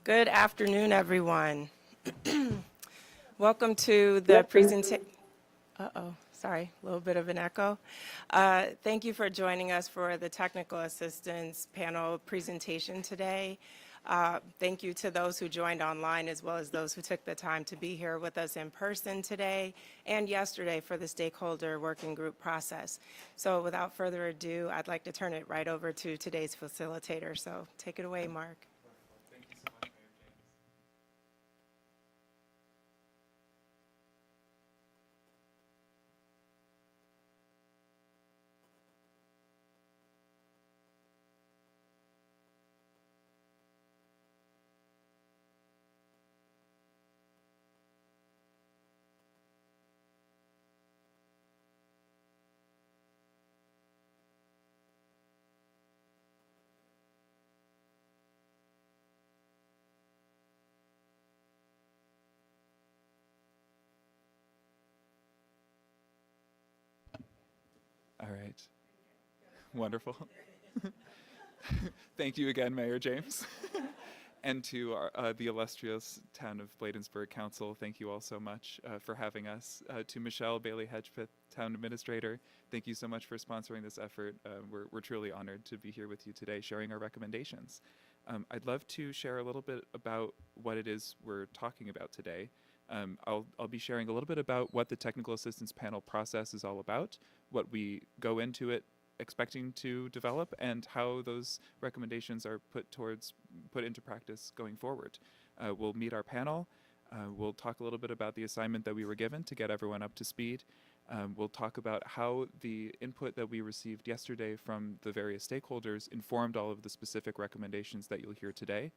Good afternoon, everyone. Welcome to the presentation. Uh-oh, sorry, a little bit of an echo. Thank you for joining us for the Technical Assistance Panel presentation today. Thank you to those who joined online as well as those who took the time to be here with us in person today and yesterday for the stakeholder working group process. So without further ado, I'd like to turn it right over to today's facilitator. So take it away, Mark. Thank you so much, Mayor James. All right. Wonderful. Thank you again, Mayor James. And to the illustrious town of Bladensburg Council, thank you all so much for having us. To Michelle Bailey-Hedgepeth, Town Administrator, thank you so much for sponsoring this effort. We're truly honored to be here with you today sharing our recommendations. I'd love to share a little bit about what it is we're talking about today. I'll be sharing a little bit about what the Technical Assistance Panel process is all about, what we go into it expecting to develop, and how those recommendations are put into practice going forward. We'll meet our panel. We'll talk a little bit about the assignment that we were given to get everyone up to speed. We'll talk about how the input that we received yesterday from the various stakeholders informed all of the specific recommendations that you'll hear today.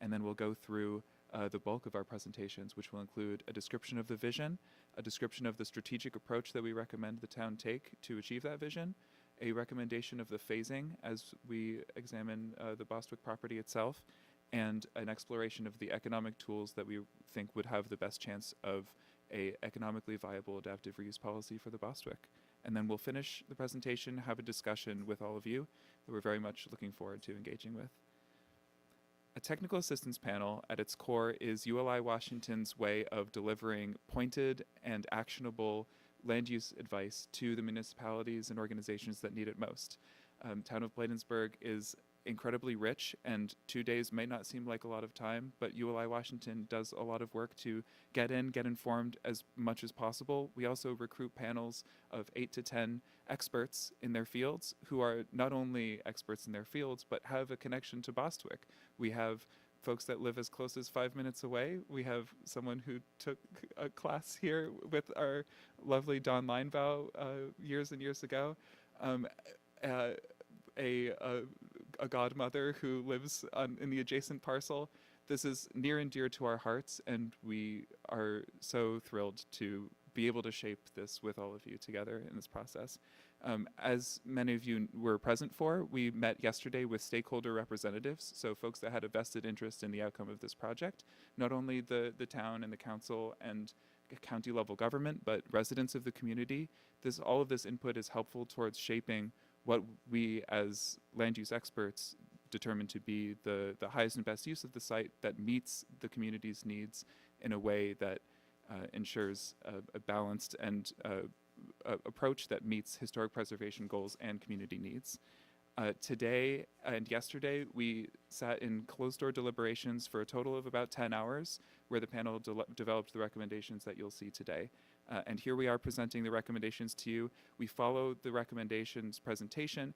And then we'll go through the bulk of our presentations, which will include a description of the vision, a description of the strategic approach that we recommend the town take to achieve that vision, a recommendation of the phasing as we examine the Bostwick property itself, and an exploration of the economic tools that we think would have the best chance of a economically viable adaptive reuse policy for the Bostwick. And then we'll finish the presentation, have a discussion with all of you that we're very much looking forward to engaging with. A technical assistance panel at its core is ULI Washington's way of delivering pointed and actionable land use advice to the municipalities and organizations that need it most. Town of Bladensburg is incredibly rich, and 2 days may not seem like a lot of time, but ULI Washington does a lot of work to get informed as much as possible. We also recruit panels of 8 to 10 experts in their fields who are not only experts in their fields, but have a connection to Bostwick. We have folks that live as close as 5 minutes away. We have someone who took a class here with our lovely Don Linebaugh years and years ago. A godmother who lives in the adjacent parcel. This is near and dear to our hearts, and we are so thrilled to be able to shape this with all of you together in this process. As many of you were present for, we met yesterday with stakeholder representatives, so folks that had a vested interest in the outcome of this project, not only the town and the council and county level government, but residents of the community. All of this input is helpful towards shaping what we as land use experts determine to be the highest and best use of the site that meets the community's needs in a way that ensures a balanced and approach that meets historic preservation goals and community needs. Today and yesterday, we sat in closed-door deliberations for a total of about 10 hours, where the panel developed the recommendations that you'll see today. And here we are presenting the recommendations to you. We follow the recommendations presentation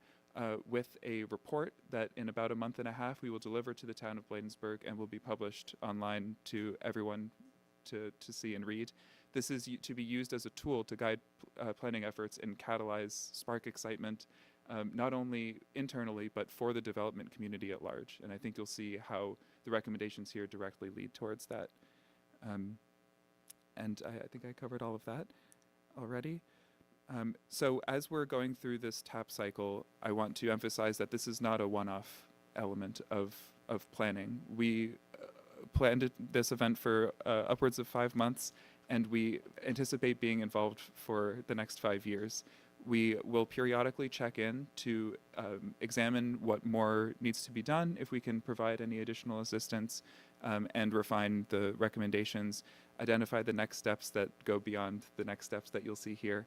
with a report that in about a month and a half we will deliver to the town of Bladensburg and will be published online to everyone to see and read. This is to be used as a tool to guide planning efforts and catalyze, spark excitement, not only internally, but for the development community at large. And I think you'll see how the recommendations here directly lead towards that. And I think I covered all of that already. So as we're going through this TAP cycle, I want to emphasize that this is not a one-off element of planning. We planned this event for upwards of 5 months, and we anticipate being involved for the next 5 years. We will periodically check in to examine what more needs to be done, if we can provide any additional assistance, and refine the recommendations, identify the next steps that go beyond the next steps that you'll see here,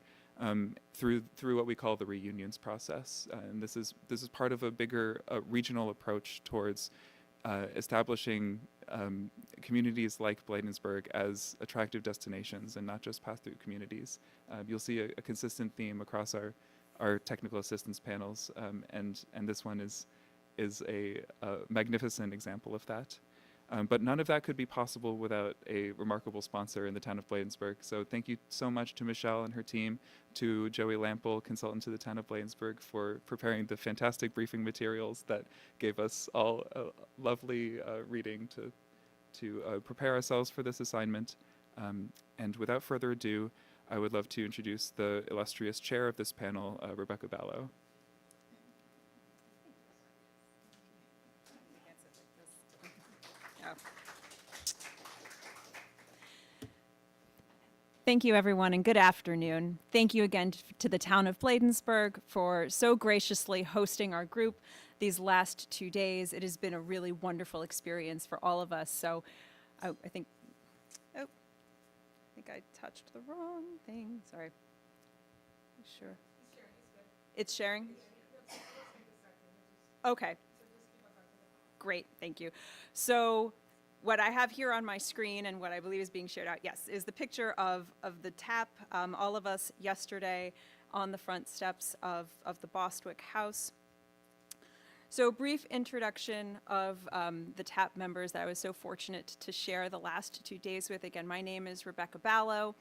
through what we call the reunions process. And this is part of a bigger regional approach towards establishing communities like Bladensburg as attractive destinations and not just pass-through communities. You'll see a consistent theme across our technical assistance panels, and this one is a magnificent example of that. But none of that could be possible without a remarkable sponsor in the town of Bladensburg. So thank you so much to Michelle and her team, to Joey Lampel, consultant to the town of Bladensburg, for preparing the fantastic briefing materials that gave us all a lovely reading to prepare ourselves for this assignment. And without further ado, I would love to introduce the illustrious chair of this panel, Rebecca Ballo. Thank you, everyone, and good afternoon. Thank you again to the town of Bladensburg for so graciously hosting our group these last 2 days. It has been a really wonderful experience for all of us. So I think I touched the wrong thing. Sorry. Sure. It's sharing? Okay. Great, thank you. So what I have here on my screen and what I believe is being shared out, yes, is the picture of the TAP, all of us yesterday on the front steps of the Bostwick house. So a brief introduction of the TAP members that I was so fortunate to share the last 2 days with. Again, my name is Rebecca Ballo.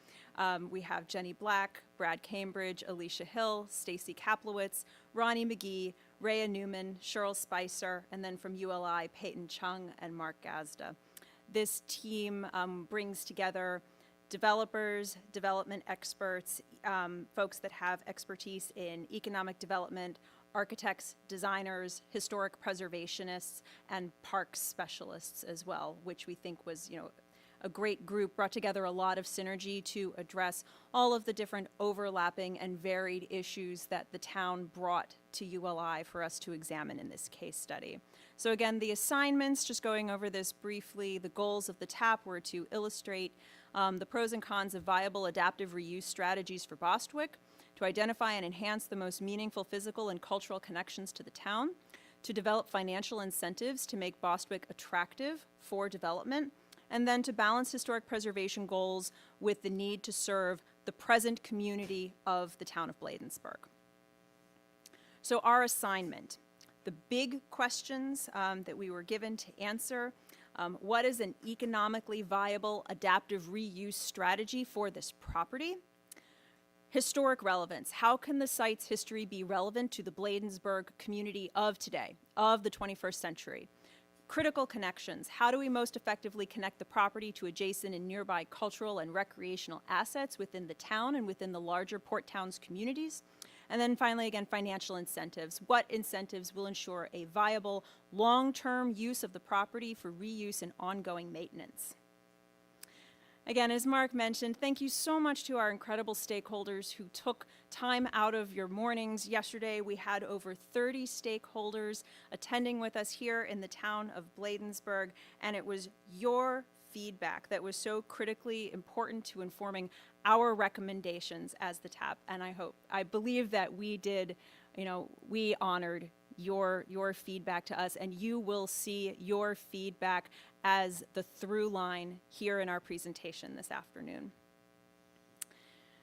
We have Jenny Black, Brad Cambridge, Alicia Hill, Stacy Kaplowitz, Ronnie McGee, Rhea Newman, Cheryl Spicer, and then from ULI, Peyton Chung and Mark Gazda. This team brings together developers, development experts, folks that have expertise in economic development, architects, designers, historic preservationists, and park specialists as well, which we think was, a great group, brought together a lot of synergy to address all of the different overlapping and varied issues that the town brought to ULI for us to examine in this case study. So again, the assignments, just going over this briefly, the goals of the TAP were to illustrate the pros and cons of viable adaptive reuse strategies for Bostwick, to identify and enhance the most meaningful physical and cultural connections to the town, to develop financial incentives to make Bostwick attractive for development, and then to balance historic preservation goals with the need to serve the present community of the town of Bladensburg. So our assignment, the big questions that we were given to answer: what is an economically viable adaptive reuse strategy for this property? Historic relevance. How can the site's history be relevant to the Bladensburg community of today, of the 21st century? Critical connections. How do we most effectively connect the property to adjacent and nearby cultural and recreational assets within the town and within the larger Port Towns communities? And then finally, again, financial incentives. What incentives will ensure a viable long-term use of the property for reuse and ongoing maintenance? Again, as Mark mentioned, thank you so much to our incredible stakeholders who took time out of your mornings. Yesterday, we had over 30 stakeholders attending with us here in the town of Bladensburg, and it was your feedback that was so critically important to informing our recommendations as the TAP. And I believe that we did, we honored your feedback to us, and you will see your feedback as the through line here in our presentation this afternoon.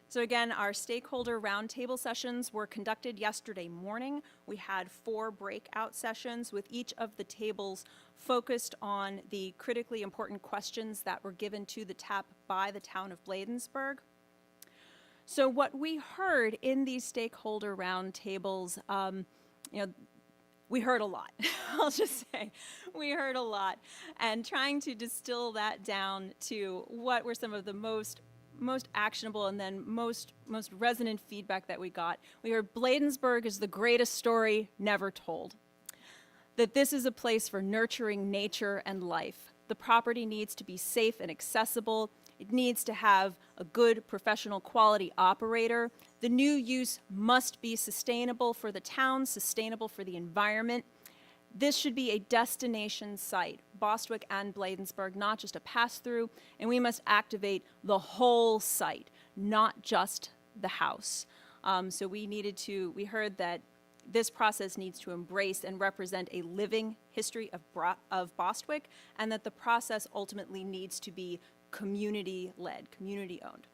So again, our stakeholder roundtable sessions were conducted yesterday morning. We had 4 breakout sessions with each of the tables focused on the critically important questions that were given to the TAP by the town of Bladensburg. So what we heard in these stakeholder roundtables, we heard a lot. I'll just say, we heard a lot. And trying to distill that down to what were some of the most actionable and then most resonant feedback that we got. We heard Bladensburg is the greatest story never told. That this is a place for nurturing nature and life. The property needs to be safe and accessible. It needs to have a good professional quality operator. The new use must be sustainable for the town, sustainable for the environment, This should be a destination site, Bostwick and Bladensburg, not just a pass-through, and we must activate the whole site, not just the house. So we heard that this process needs to embrace and represent a living history of Bostwick, and that the process ultimately needs to be community-led, community-owned.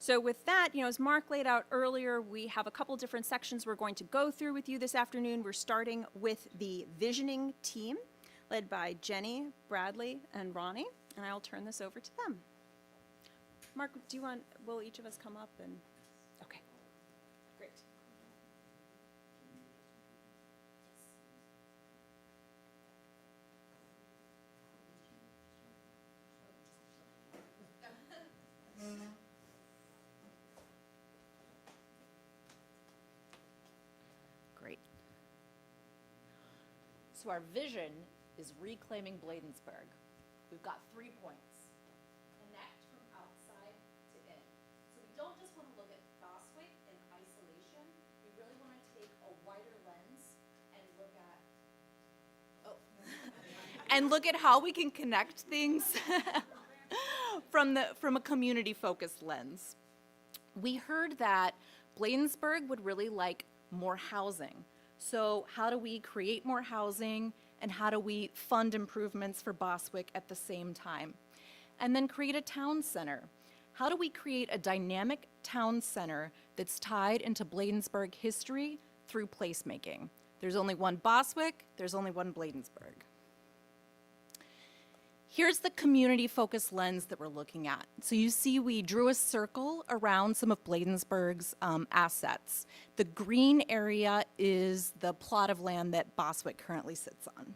So with that, as Mark laid out earlier, we have a couple different sections we're going to go through with you this afternoon. We're starting with the visioning team, led by Jenny, Bradley, and Ronnie, and I'll turn this over to them. Mark, will each of us come up and, okay, great. Great. So our vision is reclaiming Bladensburg. We've got 3 points. Connect from outside to in. So we don't just want to look at Bostwick in isolation. We really want to take a wider lens and look at and look at how we can connect things from a community-focused lens. We heard that Bladensburg would really like more housing. So how do we create more housing, and how do we fund improvements for Bostwick at the same time? And then create a town center. How do we create a dynamic town center that's tied into Bladensburg history through placemaking? There's only one Bostwick, there's only one Bladensburg. Here's the community-focused lens that we're looking at. So you see we drew a circle around some of Bladensburg's assets. The green area is the plot of land that Bostwick currently sits on.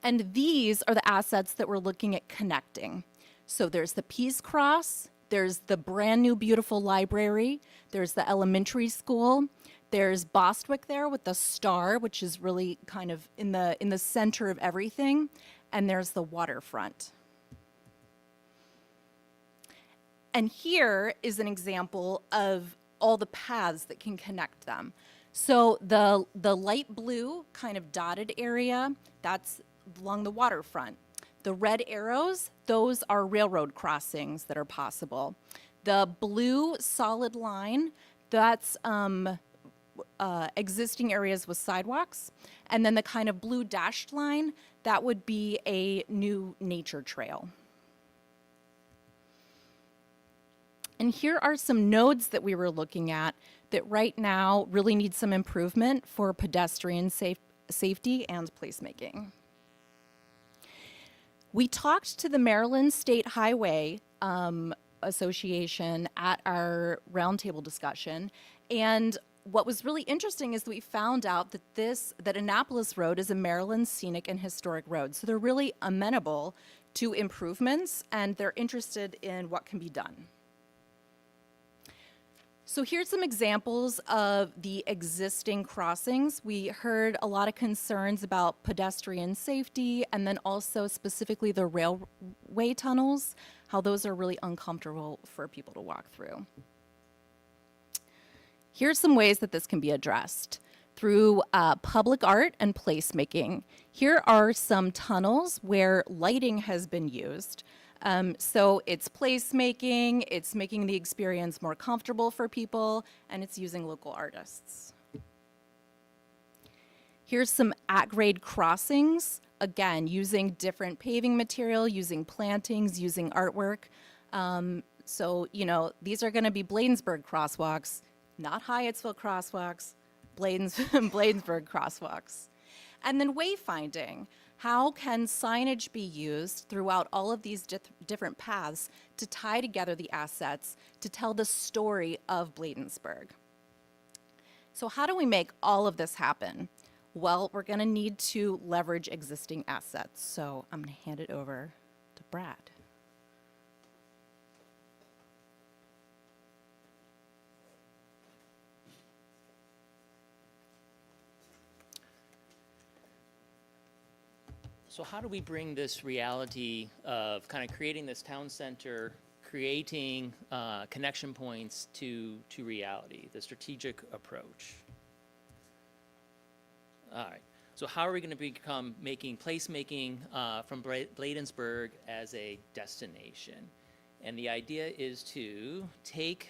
And these are the assets that we're looking at connecting. So there's the Peace Cross, there's the brand new beautiful library, there's the elementary school, there's Bostwick there with the star, which is really kind of in the center of everything, and there's the waterfront. And here is an example of all the paths that can connect them. So the light blue kind of dotted area, that's along the waterfront. The red arrows, those are railroad crossings that are possible. The blue solid line, that's existing areas with sidewalks. And then the kind of blue dashed line, that would be a new nature trail. And here are some nodes that we were looking at that right now really need some improvement for pedestrian safety and placemaking. We talked to the Maryland State Highway Association at our roundtable discussion, and what was really interesting is that we found out that Annapolis Road is a Maryland scenic and historic road. So they're really amenable to improvements, and they're interested in what can be done. So here's some examples of the existing crossings. We heard a lot of concerns about pedestrian safety, and then also specifically the railway tunnels, how those are really uncomfortable for people to walk through. Here's some ways that this can be addressed through public art and placemaking. Here are some tunnels where lighting has been used. So it's placemaking, it's making the experience more comfortable for people, and it's using local artists. Here's some at-grade crossings, again, using different paving material, using plantings, using artwork. So, these are gonna be Bladensburg crosswalks, not Hyattsville crosswalks, Bladensburg crosswalks. And then wayfinding. How can signage be used throughout all of these different paths to tie together the assets to tell the story of Bladensburg? So how do we make all of this happen? Well, we're gonna need to leverage existing assets. So I'm gonna hand it over to Brad. So how do we bring this reality of kind of creating this town center, creating connection points to reality, the strategic approach? All right. So how are we going to become placemaking from Bladensburg as a destination? And the idea is to take,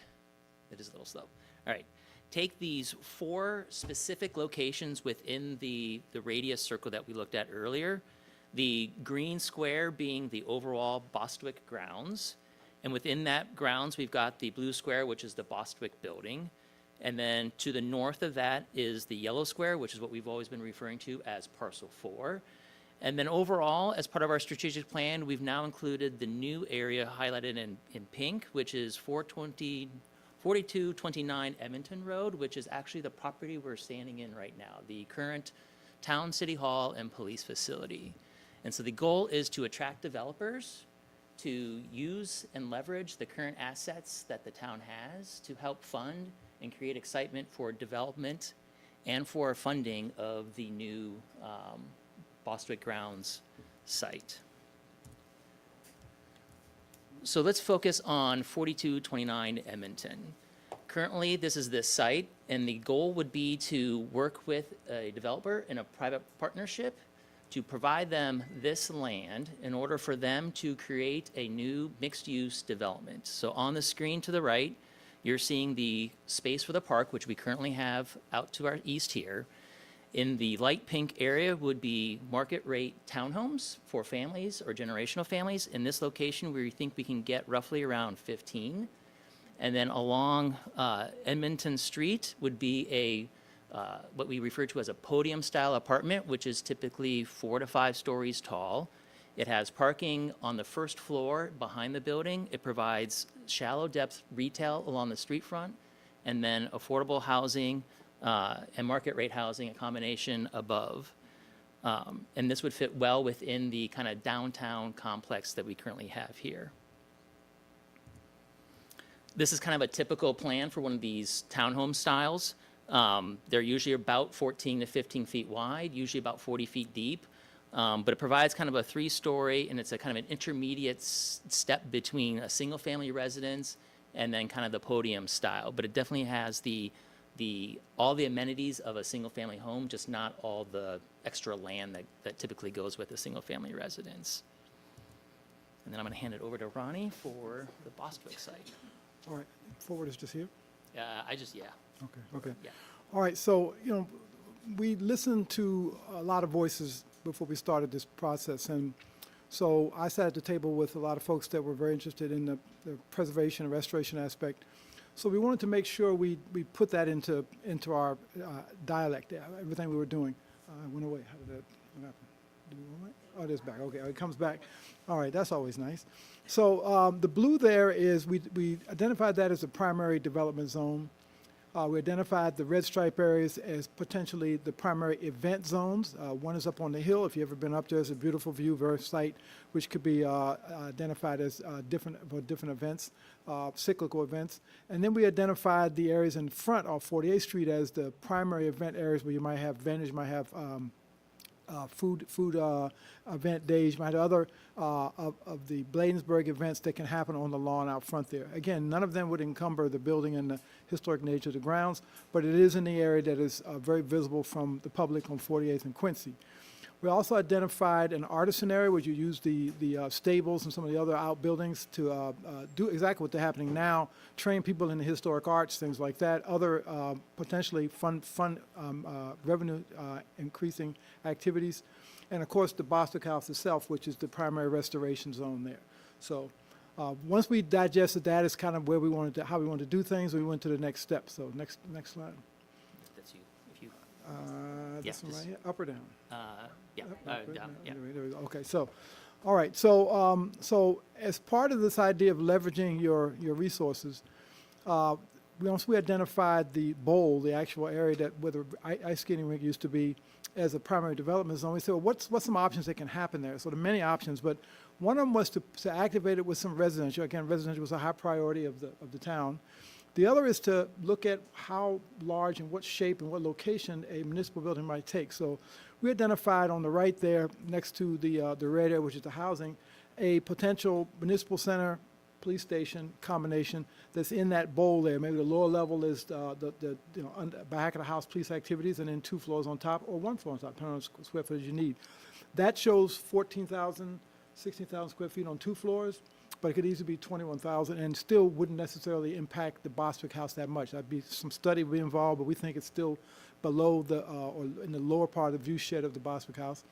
it is a little slow. All right. Take these 4 specific locations within the radius circle that we looked at earlier. The green square being the overall Bostwick grounds. And within that grounds, we've got the blue square, which is the Bostwick building. And then to the north of that is the yellow square, which is what we've always been referring to as parcel 4. And then overall, as part of our strategic plan, we've now included the new area highlighted in pink, which is 4229 Edmonton Road, which is actually the property we're standing in right now, the current town, city hall, and police facility. And so the goal is to attract developers to use and leverage the current assets that the town has to help fund and create excitement for development and for funding of the new Bostwick Grounds site. So let's focus on 4229 Edmonton. Currently, this is this site, and the goal would be to work with a developer in a private partnership to provide them this land in order for them to create a new mixed-use development. So on the screen to the right, you're seeing the space for the park, which we currently have out to our east here. In the light pink area would be market rate townhomes for families or generational families. In this location, we think we can get roughly around 15. And then along Edmonton Street would be a what we refer to as a podium-style apartment, which is typically 4 to 5 stories tall. It has parking on the first floor behind the building. It provides shallow depth retail along the street front, and then affordable housing and market rate housing, a combination above. And this would fit well within the kind of downtown complex that we currently have here. This is kind of a typical plan for one of these townhome styles. They're usually about 14 to 15 feet wide, usually about 40 feet deep. But it provides kind of a 3-story, and it's a kind of an intermediate step between a single-family residence and then kind of the podium style. But it definitely has all the amenities of a single-family home, just not all the extra land that typically goes with a single-family residence. And then I'm going to hand it over to Ronnie for the Bostwick site. All right, forward is just here? Yeah. Okay. Yeah. All right, so, we listened to a lot of voices before we started this process, and so I sat at the table with a lot of folks that were very interested in the preservation and restoration aspect. So we wanted to make sure we put that into our dialect, everything we were doing. It went away. How did that, what happened? Did it go away? Oh, it is back. Okay, it comes back. All right, that's always nice. So the blue there is, we identified that as a primary development zone. We identified the red stripe areas as potentially the primary event zones. One is up on the hill. If you've ever been up there, it's a beautiful view, very site, which could be identified as different events, cyclical events. And then we identified the areas in front of 48th Street as the primary event areas where you might have vendors, you might have food event days, you might have other of the Bladensburg events that can happen on the lawn out front there. Again, none of them would encumber the building and the historic nature of the grounds, but it is in the area that is very visible from the public on 48th and Quincy. We also identified an artisan area where you use the stables and some of the other outbuildings to do exactly what they're happening now, train people in the historic arts, things like that, other potentially fun revenue increasing activities. And of course, the Bostwick House itself, which is the primary restoration zone there. So once we digested that, is kind of where we wanted to, how we wanted to do things, we went to the next step. So next slide. That's you. If you. This one right here, up or down? Yeah. Down. Yeah. There we go. Okay, so, all right, so so as part of this idea of leveraging your resources, once we identified the bowl, the actual area that where the ice skating rink used to be, as a primary development zone, we said, well, what's some options that can happen there? So there are many options, but one of them was to activate it with some residential. Again, residential was a high priority of the town. The other is to look at how large and what shape and what location a municipal building might take. So we identified on the right there, next to the red area, which is the housing, a potential municipal center police station combination that's in that bowl there. Maybe the lower level is back of the house police activities, and then 2 floors on top, or 1 floor on top, depending on the square footage you need. That shows 14,000, 16,000 square feet on 2 floors, but it could easily be 21,000 and still wouldn't necessarily impact the Bostwick house that much. That'd be some study would be involved, but we think it's still below the, or in the lower part of the view shed of the Bostwick house.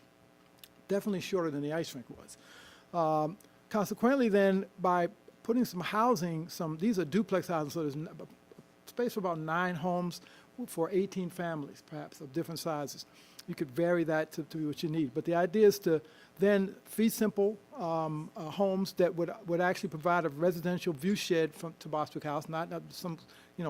Definitely shorter than the ice rink was. Consequently then, by putting some housing, these are duplex houses, so there's space for about 9 homes for 18 families, perhaps, of different sizes. You could vary that to be what you need. But the idea is to then fee simple homes that would actually provide a residential view shed to Bostwick House, not some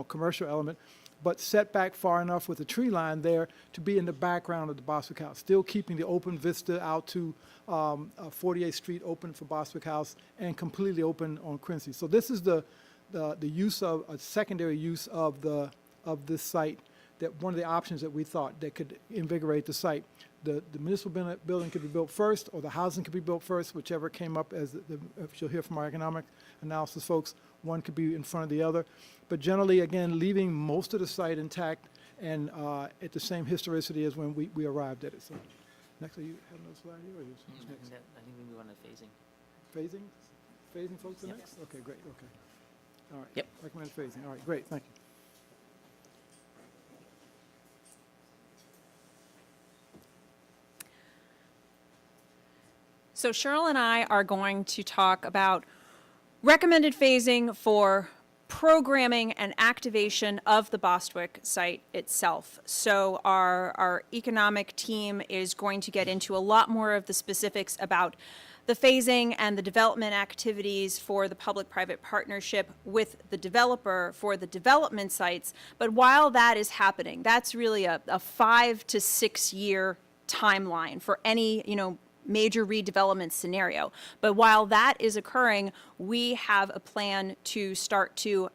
commercial element, but set back far enough with a tree line there to be in the background of the Bostwick House, still keeping the open vista out to 48th Street open for Bostwick House and completely open on Quincy. So this is the use of a secondary use of this site. That one of the options that we thought that could invigorate the site. The municipal building could be built first, or the housing could be built first, whichever came up as if you'll hear from our economic analysis folks, one could be in front of the other. But generally, again, leaving most of the site intact and at the same historicity as when we arrived at it. So next, you have another slide here, or you next? I think we move on to phasing. Phasing? Phasing folks are Yep. next? Okay, great, okay. All right. Yep. Recommended phasing, all right, great, thank you. So Cheryl and I are going to talk about recommended phasing for programming and activation of the Bostwick site itself. So our economic team is going to get into a lot more of the specifics about the phasing and the development activities for the public-private partnership with the developer for the development sites. But while that is happening, that's really a 5 to 6 year timeline for any, major redevelopment scenario. But while that is occurring, we have a plan to start to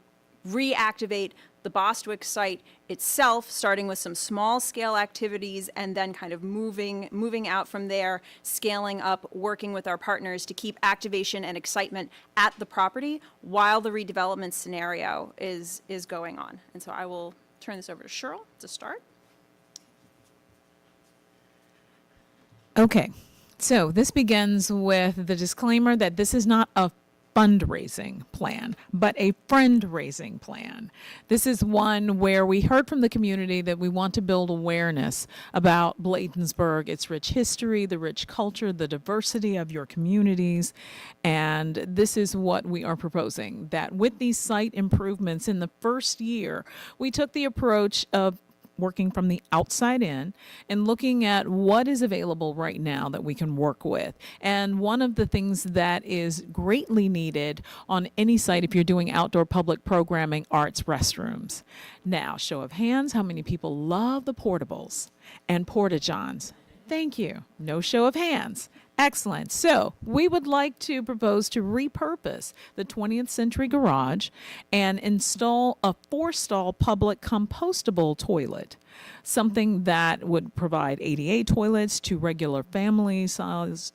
reactivate the Bostwick site itself, starting with some small scale activities and then kind of moving out from there, scaling up, working with our partners to keep activation and excitement at the property while the redevelopment scenario is going on. And so I will turn this over to Cheryl to start. Okay, so this begins with the disclaimer that this is not a fundraising plan, but a friend-raising plan. This is one where we heard from the community that we want to build awareness about Bladensburg, its rich history, the rich culture, the diversity of your communities, and this is what we are proposing, that with these site improvements in the first year, we took the approach of working from the outside in and looking at what is available right now that we can work with. And one of the things that is greatly needed on any site if you're doing outdoor public programming are its restrooms. Now, show of hands, how many people love the portables and porta-johns? Thank you. No show of hands. Excellent. So we would like to propose to repurpose the 20th century garage and install a 4-stall public compostable toilet, something that would provide ADA toilets to regular family size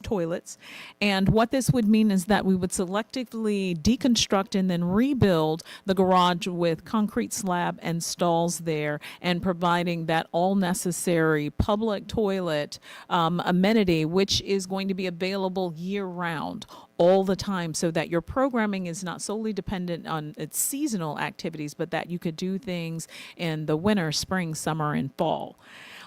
toilets. And what this would mean is that we would selectively deconstruct and then rebuild the garage with concrete slab and stalls there, and providing that all necessary public toilet amenity, which is going to be available year round all the time, so that your programming is not solely dependent on its seasonal activities, but that you could do things in the winter, spring, summer, and fall.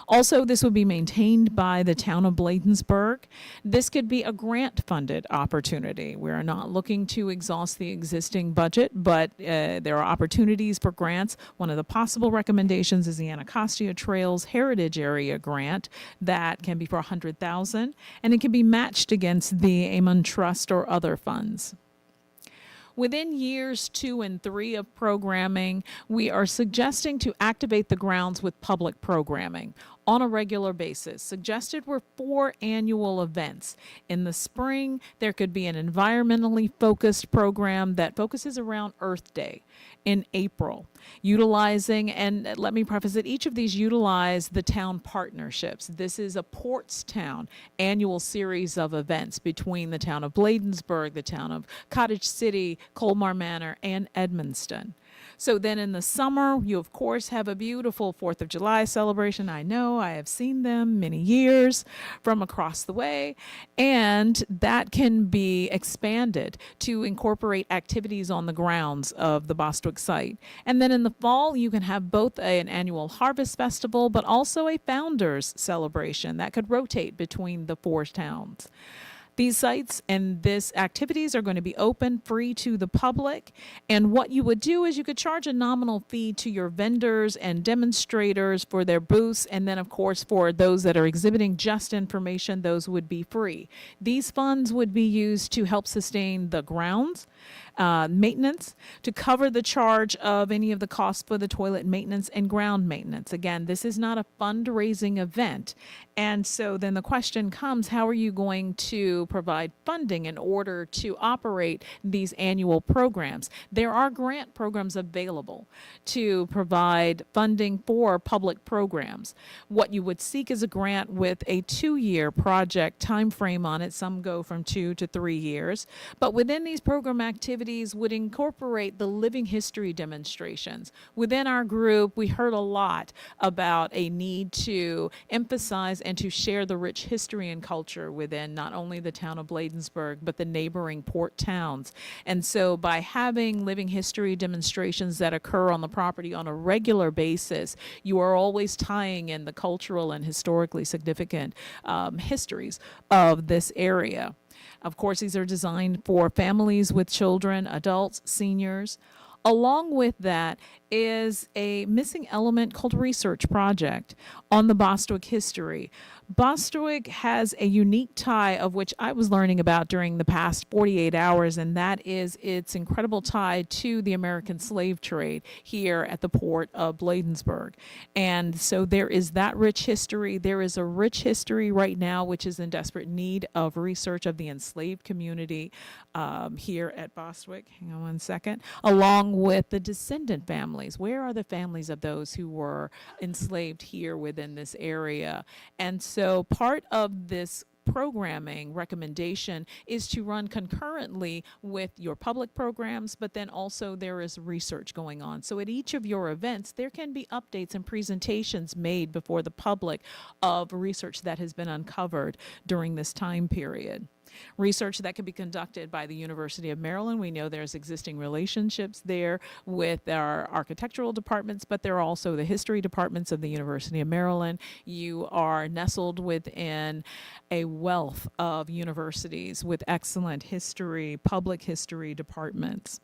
Also, this would be maintained by the town of Bladensburg. This could be a grant-funded opportunity. We're not looking to exhaust the existing budget, but there are opportunities for grants. One of the possible recommendations is the Anacostia Trails Heritage Area Grant that can be for $100,000, and it can be matched against the Amon Trust or other funds. Within years 2 and 3 of programming, we are suggesting to activate the grounds with public programming. on a regular basis. Suggested were 4 annual events. In the spring, there could be an environmentally focused program that focuses around Earth Day. In April, utilizing, and let me preface it, each of these utilize the town partnerships. This is a Portstown annual series of events between the town of Bladensburg, the town of Cottage City, Colmar Manor, and Edmonston. So then in the summer, you of course have a beautiful 4th of July celebration. I know, I have seen them many years from across the way. And that can be expanded to incorporate activities on the grounds of the Bostwick site. And then in the fall, you can have both an annual harvest festival, but also a founders celebration that could rotate between the 4 towns. These sites and this activities are going to be open, free to the public. And what you would do is you could charge a nominal fee to your vendors and demonstrators for their booths. And then, of course, for those that are exhibiting just information, those would be free. These funds would be used to help sustain the grounds, maintenance, to cover the charge of any of the costs for the toilet maintenance and ground maintenance. Again, this is not a fundraising event. And so then the question comes, how are you going to provide funding in order to operate these annual programs? There are grant programs available to provide funding for public programs. What you would seek is a grant with a 2-year project time frame on it. Some go from 2 to 3 years. But within these program activities would incorporate the living history demonstrations. Within our group, we heard a lot about a need to emphasize and to share the rich history and culture within not only the town of Bladensburg, but the neighboring port towns. And so by having living history demonstrations that occur on the property on a regular basis, you are always tying in the cultural and historically significant histories of this area. Of course, these are designed for families with children, adults, seniors. Along with that is a missing element called research project on the Bostwick history. Bostwick has a unique tie of which I was learning about during the past 48 hours, and that is its incredible tie to the American slave trade here at the port of Bladensburg. And so there is that rich history. There is a rich history right now which is in desperate need of research of the enslaved community here at Bostwick. Hang on one second. Along with the descendant families. Where are the families of those who were enslaved here within this area? And so part of this programming recommendation is to run concurrently with your public programs, but then also there is research going on. So at each of your events, there can be updates and presentations made before the public of research that has been uncovered during this time period. Research that can be conducted by the University of Maryland. We know there's existing relationships there with our architectural departments, but there are also the history departments of the University of Maryland. You are nestled within a wealth of universities with excellent history, public history departments.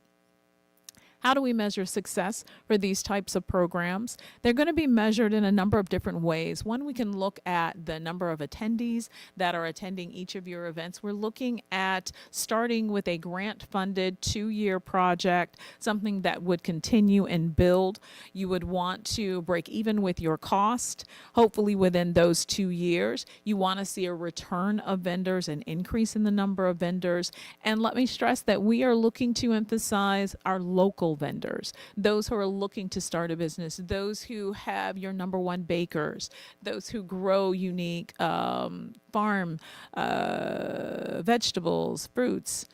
How do we measure success for these types of programs? They're going to be measured in a number of different ways. One, we can look at the number of attendees that are attending each of your events. We're looking at starting with a grant-funded 2-year project, something that would continue and build. You would want to break even with your cost, hopefully within those 2 years. You want to see a return of vendors, an increase in the number of vendors. And let me stress that we are looking to emphasize our local vendors, those who are looking to start a business, those who have your number one bakers, those who grow unique farm vegetables, fruits,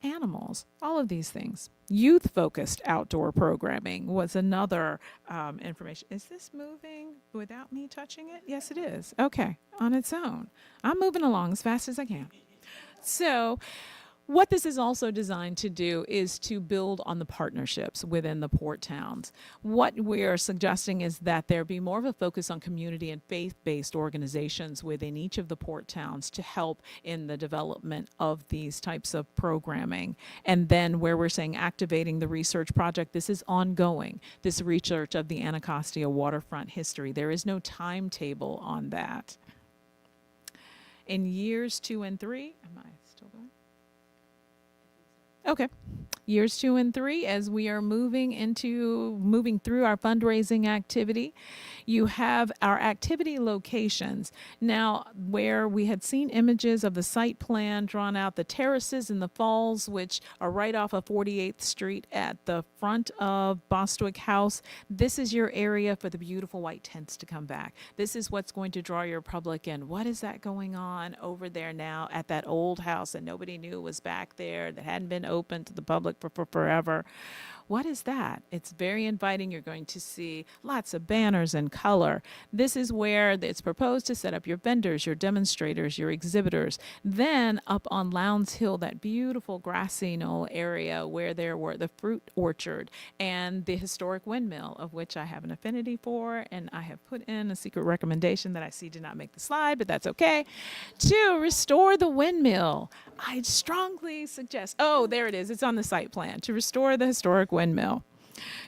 animals, all of these things. Youth-focused outdoor programming was another information. Is this moving without me touching it? Yes, it is. Okay, on its own. I'm moving along as fast as I can. So, what this is also designed to do is to build on the partnerships within the port towns. What we are suggesting is that there be more of a focus on community and faith-based organizations within each of the port towns to help in the development of these types of programming. And then where we're saying activating the research project, this is ongoing, this research of the Anacostia waterfront history. There is no timetable on that. In years 2 and 3, am I still going? Okay. Years 2 and 3, as we are moving through our fundraising activity, you have our activity locations. Now, where we had seen images of the site plan drawn out, the terraces and the falls, which are right off of 48th Street at the front of Bostwick House, this is your area for the beautiful white tents to come back. This is what's going to draw your public in. What is that going on over there now at that old house that nobody knew was back there, that hadn't been open to the public for forever? What is that? It's very inviting. You're going to see lots of banners and color. This is where it's proposed to set up your vendors, your demonstrators, your exhibitors. Then up on Lowndes Hill, that beautiful grassy knoll area where there were the fruit orchard and the historic windmill, of which I have an affinity for, and I have put in a secret recommendation that I see did not make the slide, but that's okay, to restore the windmill. I strongly suggest, oh, there it is. It's on the site plan, to restore the historic windmill,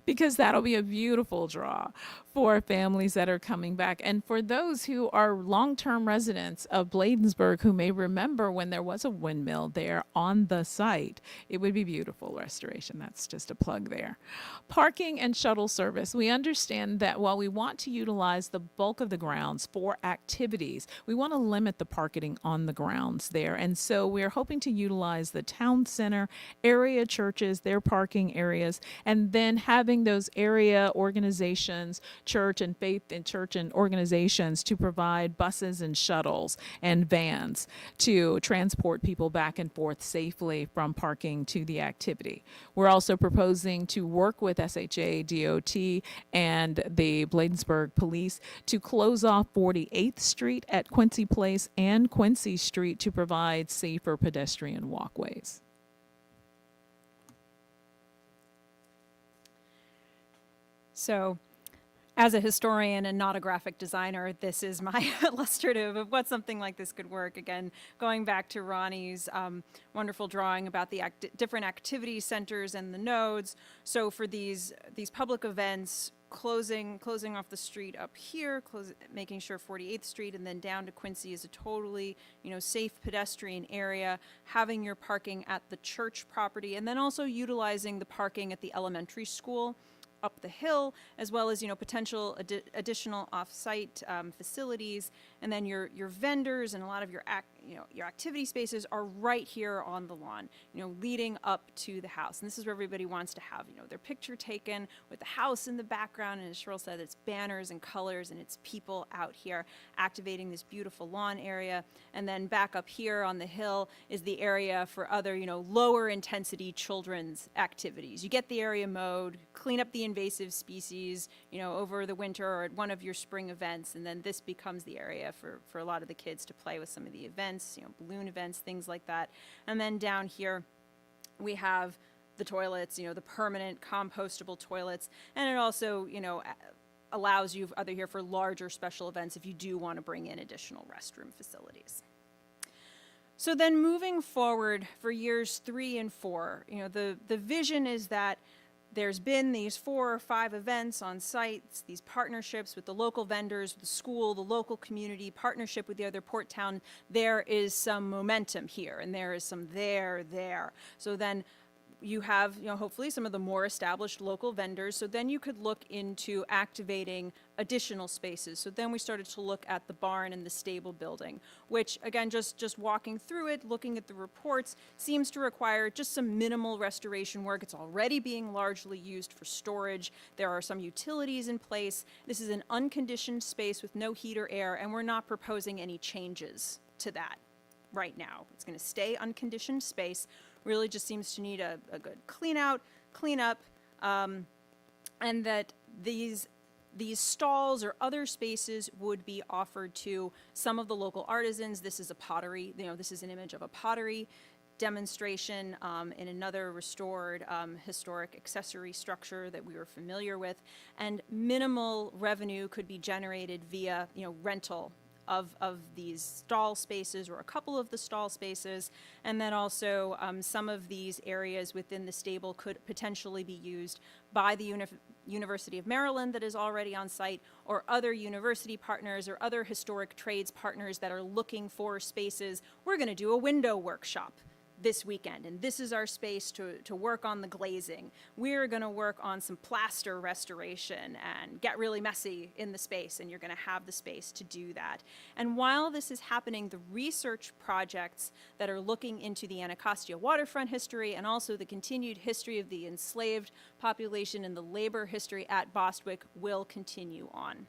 because that'll be a beautiful draw for families that are coming back. And for those who are long-term residents of Bladensburg who may remember when there was a windmill there on the site, it would be beautiful restoration. That's just a plug there. Parking and shuttle service. We understand that while we want to utilize the bulk of the grounds for activities, we want to limit the parking on the grounds there. And so we're hoping to utilize the town center, area churches, their parking areas, and then having those area organizations, church and faith and church and organizations, to provide buses and shuttles and vans to transport people back and forth safely from parking to the activity. We're also proposing to work with SHA, DOT, and the Bladensburg Police to close off 48th Street at Quincy Place and Quincy Street to provide safer pedestrian walkways. So, as a historian and not a graphic designer, this is my illustrative of what something like this could work. Again, going back to Ronnie's wonderful drawing about the different activity centers and the nodes. So for these public events, closing off the street up here, making sure 48th Street and then down to Quincy is a totally, safe pedestrian area, having your parking at the church property, and then also utilizing the parking at the elementary school up the hill, as well as potential additional off-site facilities, and then your vendors and a lot of your activity spaces are right here on the lawn, leading up to the house. And this is where everybody wants to have their picture taken with the house in the background. And as Cheryl said, it's banners and colors, and it's people out here activating this beautiful lawn area. And then back up here on the hill is the area for other lower intensity children's activities. You get the area mowed, clean up the invasive species, over the winter or at one of your spring events, and then this becomes the area for a lot of the kids to play with some of the events, balloon events, things like that. And then down here, we have the toilets, the permanent compostable toilets, and it also, allows you here for larger special events if you do want to bring in additional restroom facilities. So then moving forward for years 3 and 4, the vision is that there's been these 4 or 5 events on sites, these partnerships with the local vendors, the school, the local community, partnership with the other port town. There is some momentum here, and there is some there. So then you have, hopefully some of the more established local vendors. So then you could look into activating additional spaces. So then we started to look at the barn and the stable building, which again, just walking through it, looking at the reports, seems to require just some minimal restoration work. It's already being largely used for storage. There are some utilities in place. This is an unconditioned space with no heat or air, and we're not proposing any changes to that right now. It's going to stay unconditioned space. Really just seems to need a good clean up, and that these stalls or other spaces would be offered to some of the local artisans. This is a pottery, this is an image of a pottery demonstration in another restored historic accessory structure that we were familiar with, and minimal revenue could be generated via rental of these stall spaces, or a couple of the stall spaces. And then also some of these areas within the stable could potentially be used by the University of Maryland that is already on site, or other university partners or other historic trades partners that are looking for spaces. We're going to do a window workshop. this weekend, and this is our space to work on the glazing. We're going to work on some plaster restoration and get really messy in the space, and you're going to have the space to do that. And while this is happening, the research projects that are looking into the Anacostia waterfront history and also the continued history of the enslaved population and the labor history at Bostwick will continue on.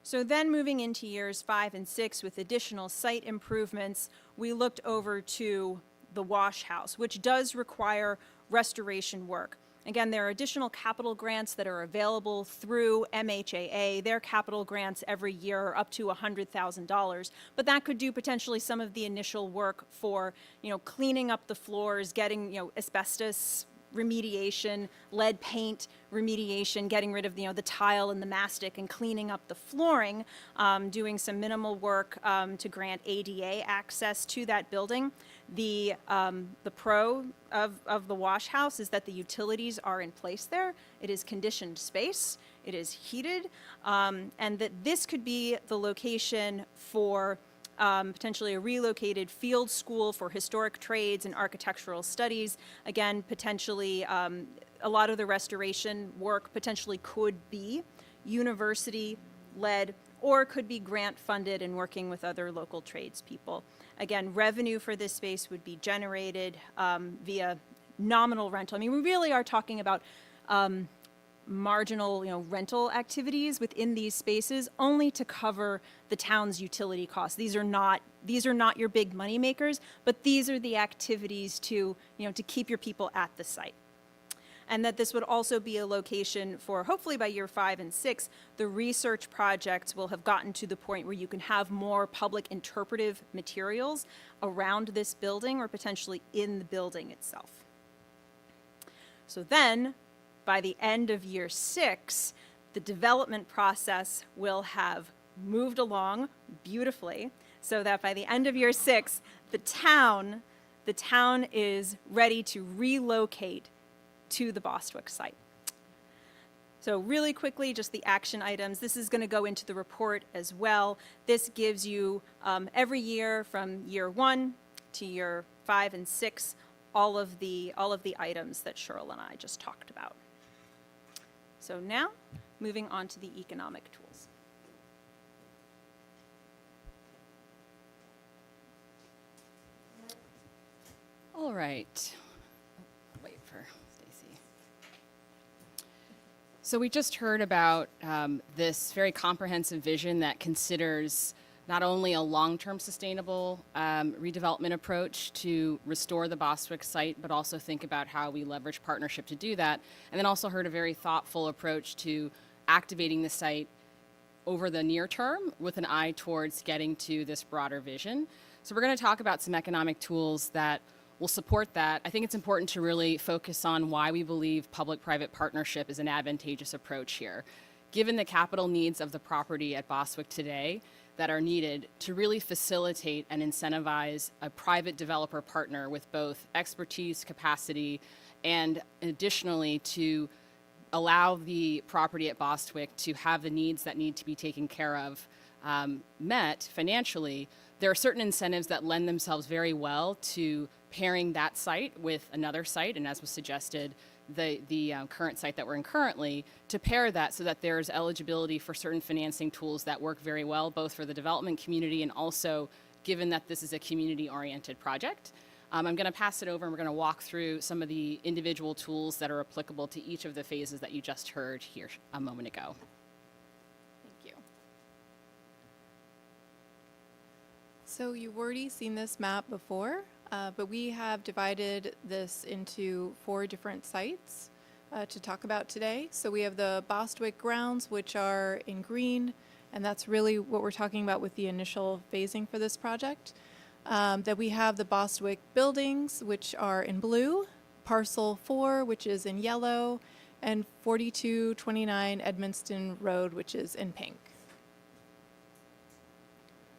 So then moving into years 5 and 6 with additional site improvements, we looked over to the wash house, which does require restoration work. Again, there are additional capital grants that are available through MHAA. Their capital grants every year are up to $100,000, but that could do potentially some of the initial work for, cleaning up the floors, getting, asbestos remediation, lead paint remediation, getting rid of the tile and the mastic and cleaning up the flooring, doing some minimal work to grant ADA access to that building. The pro of the wash house is that the utilities are in place there. It is conditioned space. It is heated, and that this could be the location for potentially a relocated field school for historic trades and architectural studies. Again, potentially a lot of the restoration work potentially could be university-led or could be grant-funded and working with other local tradespeople. Again, revenue for this space would be generated via nominal rental. I mean, we really are talking about marginal, rental activities within these spaces only to cover the town's utility costs. These are not your big money makers, but these are the activities to keep your people at the site. And that this would also be a location for, hopefully by year 5 and 6, the research projects will have gotten to the point where you can have more public interpretive materials around this building or potentially in the building itself. So then, by the end of year 6, the development process will have moved along beautifully so that by the end of year 6, the town is ready to relocate to the Bostwick site. So really quickly, just the action items. This is going to go into the report as well. This gives you every year from year 1 to year 5 and 6, all of the items that Cheryl and I just talked about. So now, moving on to the economic tools. All right. Wait for Stacy. So we just heard about this very comprehensive vision that considers not only a long-term sustainable redevelopment approach to restore the Bostwick site, but also think about how we leverage partnership to do that. And then also heard a very thoughtful approach to activating the site over the near term with an eye towards getting to this broader vision. So we're going to talk about some economic tools that will support that. I think it's important to really focus on why we believe public-private partnership is an advantageous approach here. Given the capital needs of the property at Bostwick today that are needed to really facilitate and incentivize a private developer partner with both expertise, capacity, and additionally to allow the property at Bostwick to have the needs that need to be taken care of met financially, there are certain incentives that lend themselves very well to pairing that site with another site, and as was suggested, the current site that we're in currently, to pair that so that there's eligibility for certain financing tools that work very well, both for the development community and also given that this is a community-oriented project. I'm going to pass it over and we're going to walk through some of the individual tools that are applicable to each of the phases that you just heard here a moment ago. Thank you. So you've already seen this map before, but we have divided this into 4 different sites to talk about today. So we have the Bostwick grounds, which are in green, and that's really what we're talking about with the initial phasing for this project. That we have the Bostwick buildings, which are in blue, parcel 4, which is in yellow, and 4229 Edmonston Road, which is in pink.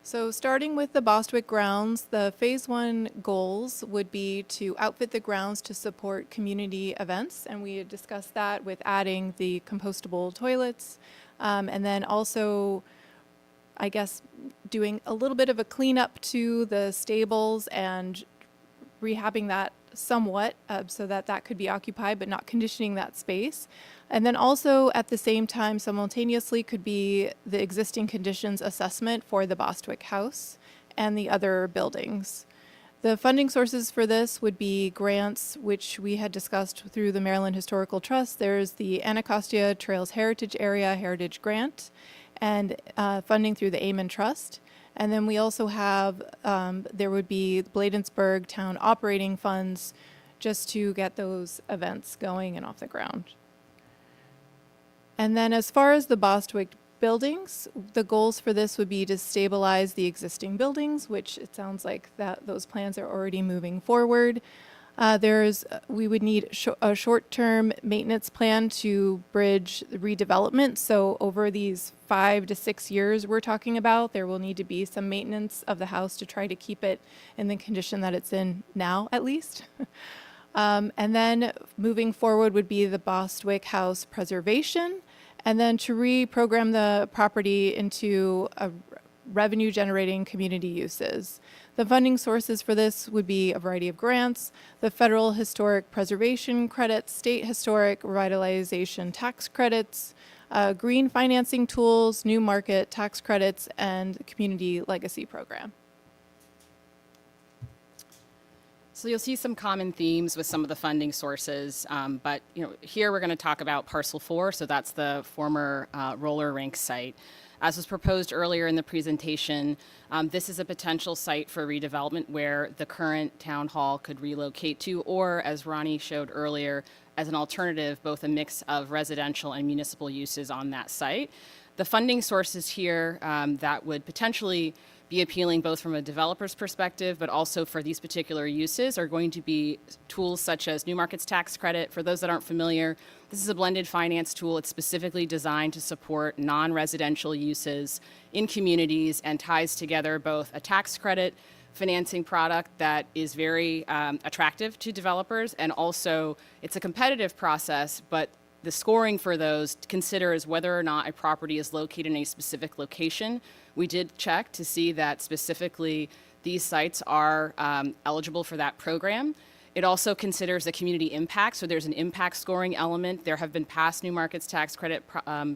So starting with the Bostwick grounds, the phase 1 goals would be to outfit the grounds to support community events, and we had discussed that with adding the compostable toilets, and then also, I guess, doing a little bit of a cleanup to the stables and rehabbing that somewhat so that that could be occupied, but not conditioning that space. And then also at the same time, simultaneously, could be the existing conditions assessment for the Bostwick house and the other buildings. The funding sources for this would be grants, which we had discussed through the Maryland Historical Trust. There's the Anacostia Trails Heritage Area Heritage Grant, and funding through the Amen Trust. And then we also have, there would be Bladensburg Town Operating Funds just to get those events going and off the ground. And then as far as the Bostwick buildings, the goals for this would be to stabilize the existing buildings, which it sounds like that those plans are already moving forward. We would need a short-term maintenance plan to bridge the redevelopment. So over these 5 to 6 years we're talking about, there will need to be some maintenance of the house to try to keep it in the condition that it's in now, at least. And then moving forward would be the Bostwick House preservation, and then to reprogram the property into a revenue-generating community uses. The funding sources for this would be a variety of grants, the federal historic preservation credits, state historic revitalization tax credits, green financing tools, new market tax credits, and the community legacy program. So you'll see some common themes with some of the funding sources, but here we're going to talk about Parcel 4, so that's the former roller rink site. As was proposed earlier in the presentation, this is a potential site for redevelopment where the current town hall could relocate to, or as Ronnie showed earlier, as an alternative, both a mix of residential and municipal uses on that site. The funding sources here that would potentially be appealing both from a developer's perspective, but also for these particular uses are going to be tools such as New Markets Tax Credit. For those that aren't familiar, this is a blended finance tool. It's specifically designed to support non-residential uses in communities and ties together both a tax credit financing product that is very attractive to developers, and also it's a competitive process, but the scoring for those considers whether or not a property is located in a specific location. We did check to see that specifically these sites are eligible for that program. It also considers the community impact, so there's an impact scoring element. There have been past New Markets Tax Credit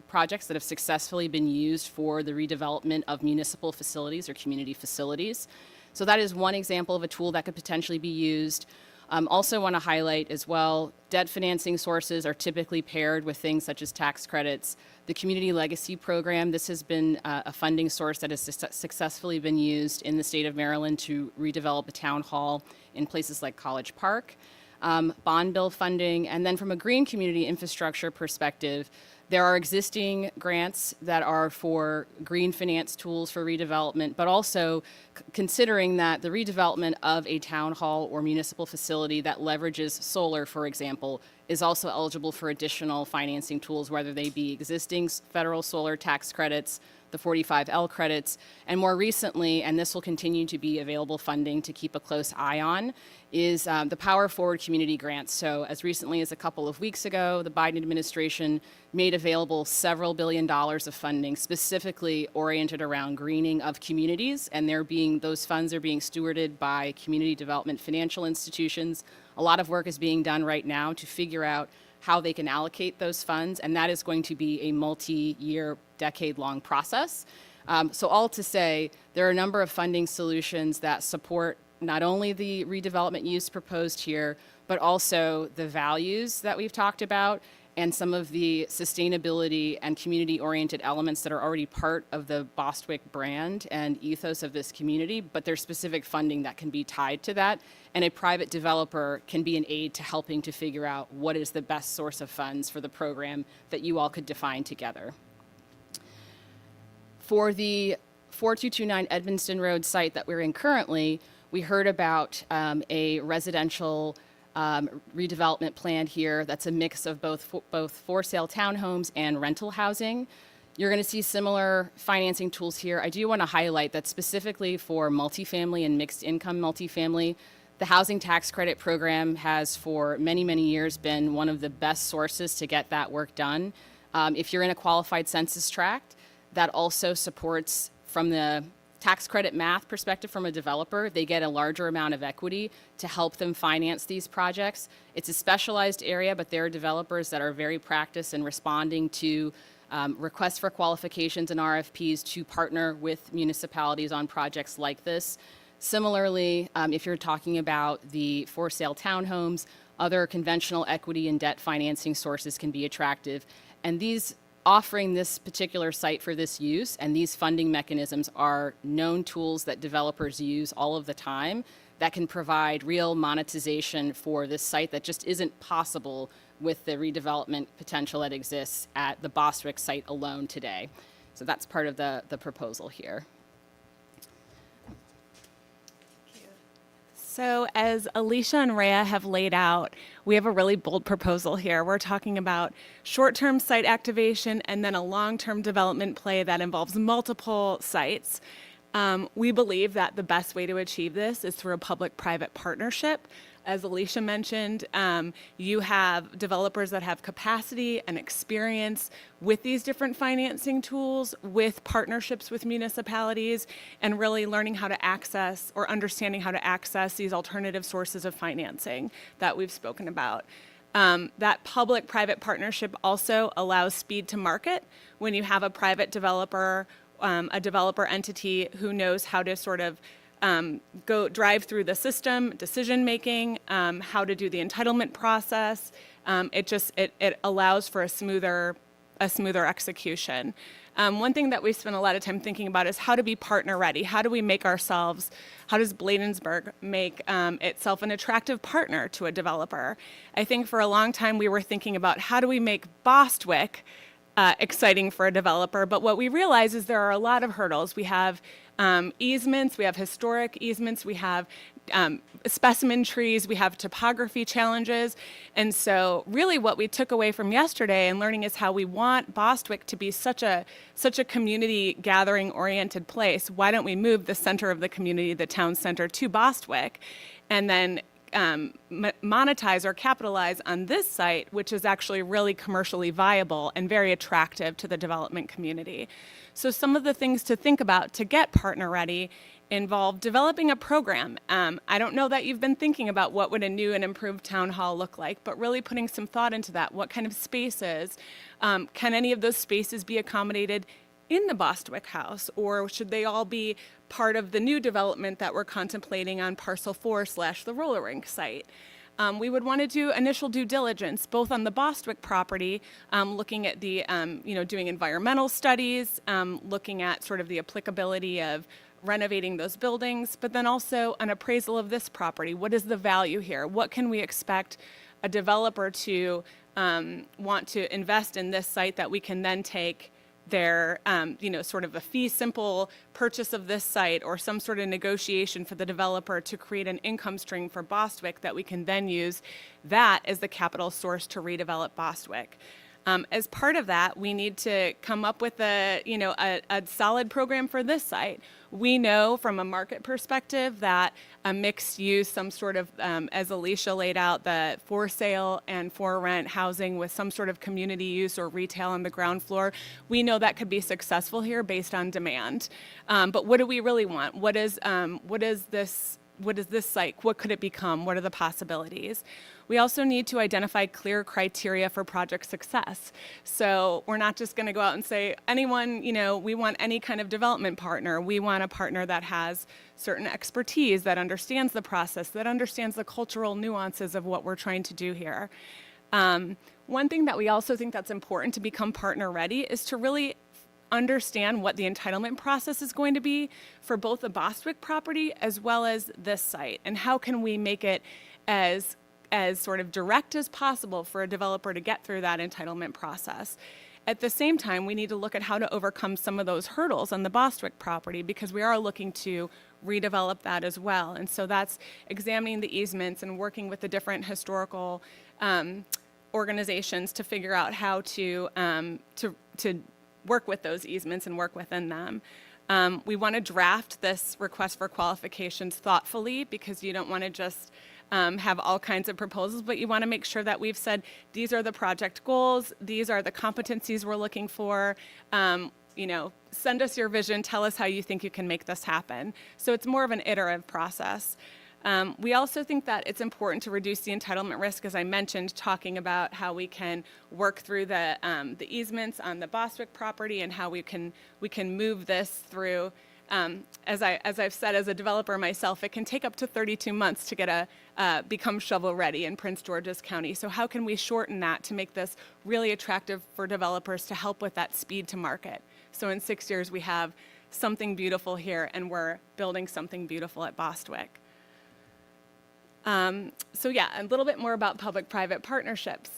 projects that have successfully been used for the redevelopment of municipal facilities or community facilities. So that is one example of a tool that could potentially be used. Also want to highlight as well, debt financing sources are typically paired with things such as tax credits. The Community Legacy Program, this has been a funding source that has successfully been used in the state of Maryland to redevelop a town hall in places like College Park. Bond bill funding, and then from a green community infrastructure perspective, there are existing grants that are for green finance tools for redevelopment, but also considering that the redevelopment of a town hall or municipal facility that leverages solar, for example, is also eligible for additional financing tools, whether they be existing federal solar tax credits, the 45L credits, and more recently, and this will continue to be available funding to keep a close eye on, is the Power Forward Community Grants. So as recently as a couple of weeks ago, the Biden administration made available several $1 billion of funding specifically oriented around greening of communities, and those funds are being stewarded by community development financial institutions. A lot of work is being done right now to figure out how they can allocate those funds, and that is going to be a multi-year, decade-long process. So all to say, there are a number of funding solutions that support not only the redevelopment use proposed here, but also the values that we've talked about and some of the sustainability and community-oriented elements that are already part of the Bostwick brand and ethos of this community, but there's specific funding that can be tied to that, and a private developer can be an aid to helping to figure out what is the best source of funds for the program that you all could define together. For the 4229 Edmonston Road site that we're in currently, we heard about a residential redevelopment plan here that's a mix of both for sale townhomes and rental housing. You're going to see similar financing tools here. I do want to highlight that specifically for multifamily and mixed income multifamily, the housing tax credit program has for many, many years been one of the best sources to get that work done. If you're in a qualified census tract, that also supports from the tax credit math perspective from a developer, they get a larger amount of equity to help them finance these projects. It's a specialized area, but there are developers that are very practiced in responding to requests for qualifications and RFPs to partner with municipalities on projects like this. Similarly, if you're talking about the for sale townhomes, other conventional equity and debt financing sources can be attractive. And these offering this particular site for this use and these funding mechanisms are known tools that developers use all of the time that can provide real monetization for this site that just isn't possible with the redevelopment potential that exists at the Bostwick site alone today. So that's part of the proposal here. So as Alicia and Rhea have laid out, we have a really bold proposal here. We're talking about short-term site activation and then a long-term development play that involves multiple sites. We believe that the best way to achieve this is through a public-private partnership. As Alicia mentioned, you have developers that have capacity and experience with these different financing tools, with partnerships with municipalities, and really learning how to access or understanding how to access these alternative sources of financing that we've spoken about. That public-private partnership also allows speed to market when you have a private developer, a developer entity who knows how to sort of go drive through the system, decision making, how to do the entitlement process. It allows for a smoother execution. One thing that we spent a lot of time thinking about is how to be partner ready. How do we make ourselves? How does Bladensburg make itself an attractive partner to a developer? I think for a long time we were thinking about how do we make Bostwick exciting for a developer, but what we realize is there are a lot of hurdles. We have easements, we have historic easements, we have specimen trees, we have topography challenges, and so really what we took away from yesterday and learning is how we want Bostwick to be such a community gathering oriented place. Why don't we move the center of the community, the town center, to Bostwick, and then monetize or capitalize on this site, which is actually really commercially viable and very attractive to the development community. So some of the things to think about to get partner ready involve developing a program. I don't know that you've been thinking about what would a new and improved town hall look like, but really putting some thought into that. What kind of spaces? Can any of those spaces be accommodated in the Bostwick house, or should they all be part of the new development that we're contemplating on parcel 4/the roller rink site? We would want to do initial due diligence, both on the Bostwick property, looking at the, doing environmental studies, looking at sort of the applicability of renovating those buildings, but then also an appraisal of this property. What is the value here? What can we expect a developer to want to invest in this site that we can then take their, sort of a fee simple purchase of this site or some sort of negotiation for the developer to create an income stream for Bostwick that we can then use that as the capital source to redevelop Bostwick. As part of that, we need to come up with a solid program for this site. We know from a market perspective that a mixed use, some sort of, as Alicia laid out, the for sale and for rent housing with some sort of community use or retail on the ground floor, we know that could be successful here based on demand. But what do we really want? What is this site? What could it become? What are the possibilities? We also need to identify clear criteria for project success. So we're not just going to go out and say, anyone, we want any kind of development partner. We want a partner that has certain expertise, that understands the process, that understands the cultural nuances of what we're trying to do here. One thing that we also think that's important to become partner ready is to really understand what the entitlement process is going to be for both the Bostwick property as well as this site, and how can we make it as sort of direct as possible for a developer to get through that entitlement process. At the same time, we need to look at how to overcome some of those hurdles on the Bostwick property because we are looking to redevelop that as well. And so that's examining the easements and working with the different historical organizations to figure out how to work with those easements and work within them. We want to draft this request for qualifications thoughtfully because you don't want to just have all kinds of proposals, but you want to make sure that we've said these are the project goals, these are the competencies we're looking for, send us your vision, tell us how you think you can make this happen. So it's more of an iterative process. We also think that it's important to reduce the entitlement risk, as I mentioned, talking about how we can work through the easements on the Bostwick property and how we can move this through. As I've said, as a developer myself, it can take up to 32 months to become shovel ready in Prince George's County. So how can we shorten that to make this really attractive for developers to help with that speed to market? So in 6 years, we have something beautiful here, and we're building something beautiful at Bostwick. So yeah, a little bit more about public-private partnerships.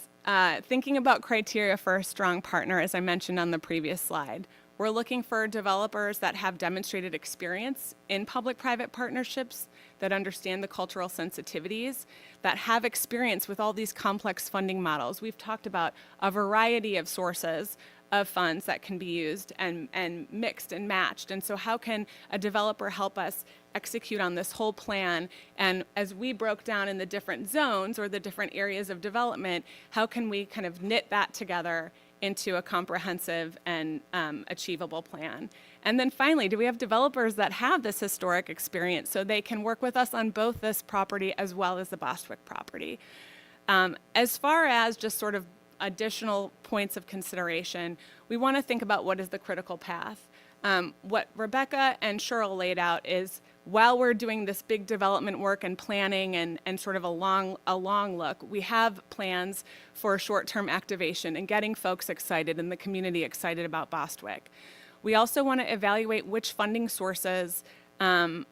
Thinking about criteria for a strong partner, as I mentioned on the previous slide, we're looking for developers that have demonstrated experience in public-private partnerships, that understand the cultural sensitivities, that have experience with all these complex funding models. We've talked about a variety of sources of funds that can be used and mixed and matched. And so how can a developer help us execute on this whole plan? And as we broke down in the different zones or the different areas of development, how can we kind of knit that together into a comprehensive and achievable plan? And then finally, do we have developers that have this historic experience so they can work with us on both this property as well as the Bostwick property? As far as just sort of additional points of consideration, we want to think about what is the critical path. What Rebecca and Cheryl laid out is, while we're doing this big development work and planning and sort of a long look, we have plans for short-term activation and getting folks excited and the community excited about Bostwick. We also want to evaluate which funding sources make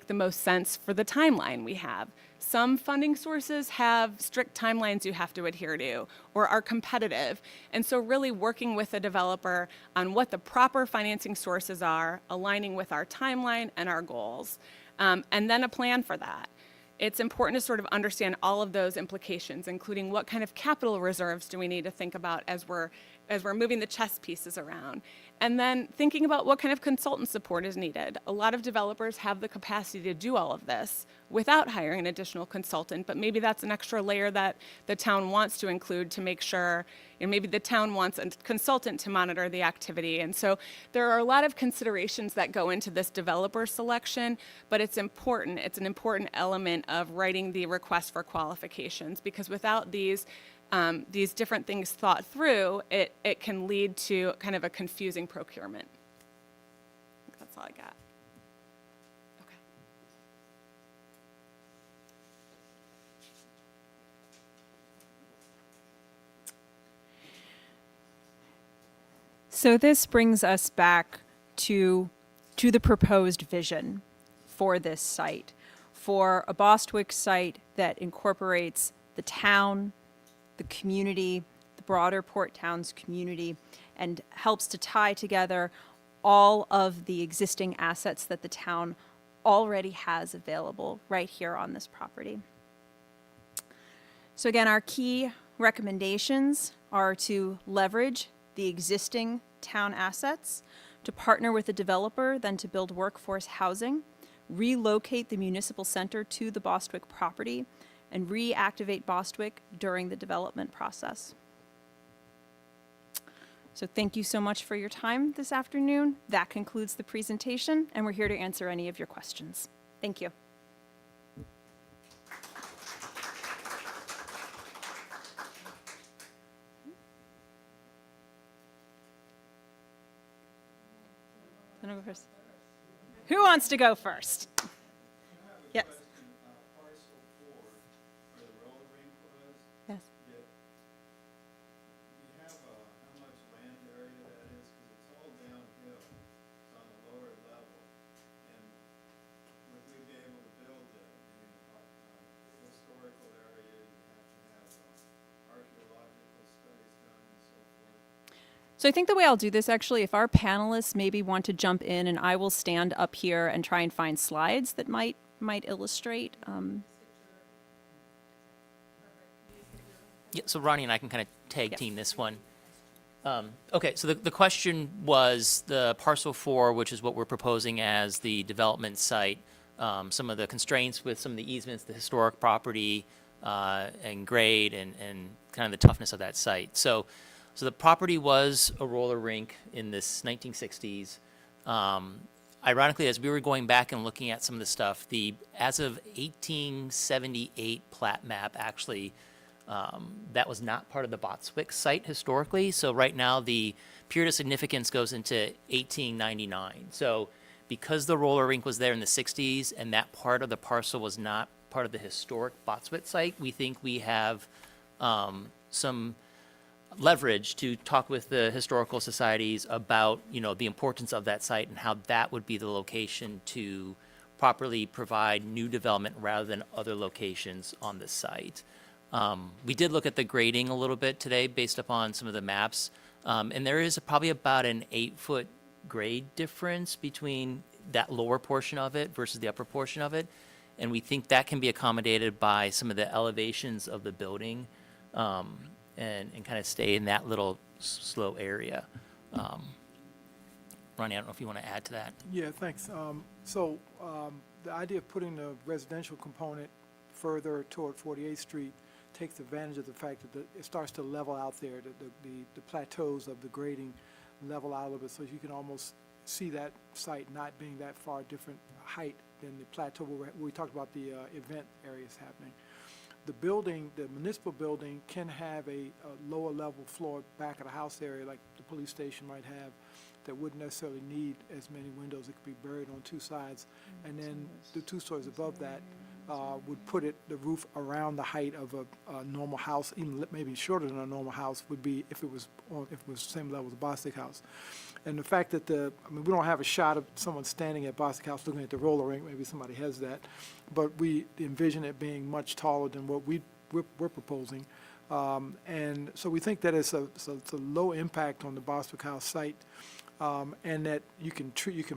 the most sense for the timeline we have. Some funding sources have strict timelines you have to adhere to or are competitive. And so really working with a developer on what the proper financing sources are, aligning with our timeline and our goals, and then a plan for that. It's important to sort of understand all of those implications, including what kind of capital reserves do we need to think about as we're moving the chess pieces around. And then thinking about what kind of consultant support is needed. A lot of developers have the capacity to do all of this without hiring an additional consultant, but maybe that's an extra layer that the town wants to include to make sure, maybe the town wants a consultant to monitor the activity. And so there are a lot of considerations that go into this developer selection, but it's important. It's an important element of writing the request for qualifications, because without these different things thought through, it can lead to kind of a confusing procurement. That's all I got. Okay. So this brings us back to the proposed vision for this site, for a Bostwick site that incorporates the town, the community, the broader Port Towns community, and helps to tie together all of the existing assets that the town already has available right here on this property. So again, our key recommendations are to leverage the existing town assets, to partner with a developer, then to build workforce housing, relocate the municipal center to the Bostwick property, and reactivate Bostwick during the development process. So thank you so much for your time this afternoon. That concludes the presentation, and we're here to answer any of your questions. Thank you. Who wants to go first? Yes. Yes. So I think the way I'll do this, actually, if our panelists maybe want to jump in, and I will stand up here and try and find slides that might illustrate. Yeah, so Ronnie and I can kind of tag team this one. Okay, so the question was the parcel 4, which is what we're proposing as the development site, some of the constraints with some of the easements, the historic property, and grade, and kind of the toughness of that site. So So the property was a roller rink in this 1960s. Ironically, as we were going back and looking at some of the stuff, as of 1878 plat map actually, that was not part of the Bostwick site historically. So right now the period of significance goes into 1899. So because the roller rink was there in the 60s and that part of the parcel was not part of the historic Bostwick site, we think we have some leverage to talk with the historical societies about, the importance of that site and how that would be the location to properly provide new development rather than other locations on the site. We did look at the grading a little bit today based upon some of the maps, and there is probably about an 8-foot grade difference between that lower portion of it versus the upper portion of it, and we think that can be accommodated by some of the elevations of the building, and kind of stay in that little slow area. Ronnie, I don't know if you want to add to that. Yeah, thanks. The idea of putting the residential component further toward 48th Street takes advantage of the fact that it starts to level out there. The plateaus of the grading level out a little bit, so you can almost see that site not being that far different height than the plateau where we talked about the event areas happening. The building, the municipal building, can have a lower level floor back of the house area like the police station might have that wouldn't necessarily need as many windows. It could be buried on two sides. And then the 2 stories above that would put the roof around the height of a normal house, even maybe shorter than a normal house would be if it was the same level as a Bostwick house. And the fact that we don't have a shot of someone standing at Bostwick House looking at the roller rink, maybe somebody has that, but we envision it being much taller than what we're proposing. And so we think that it's a low impact on the Bostwick House site, and that you can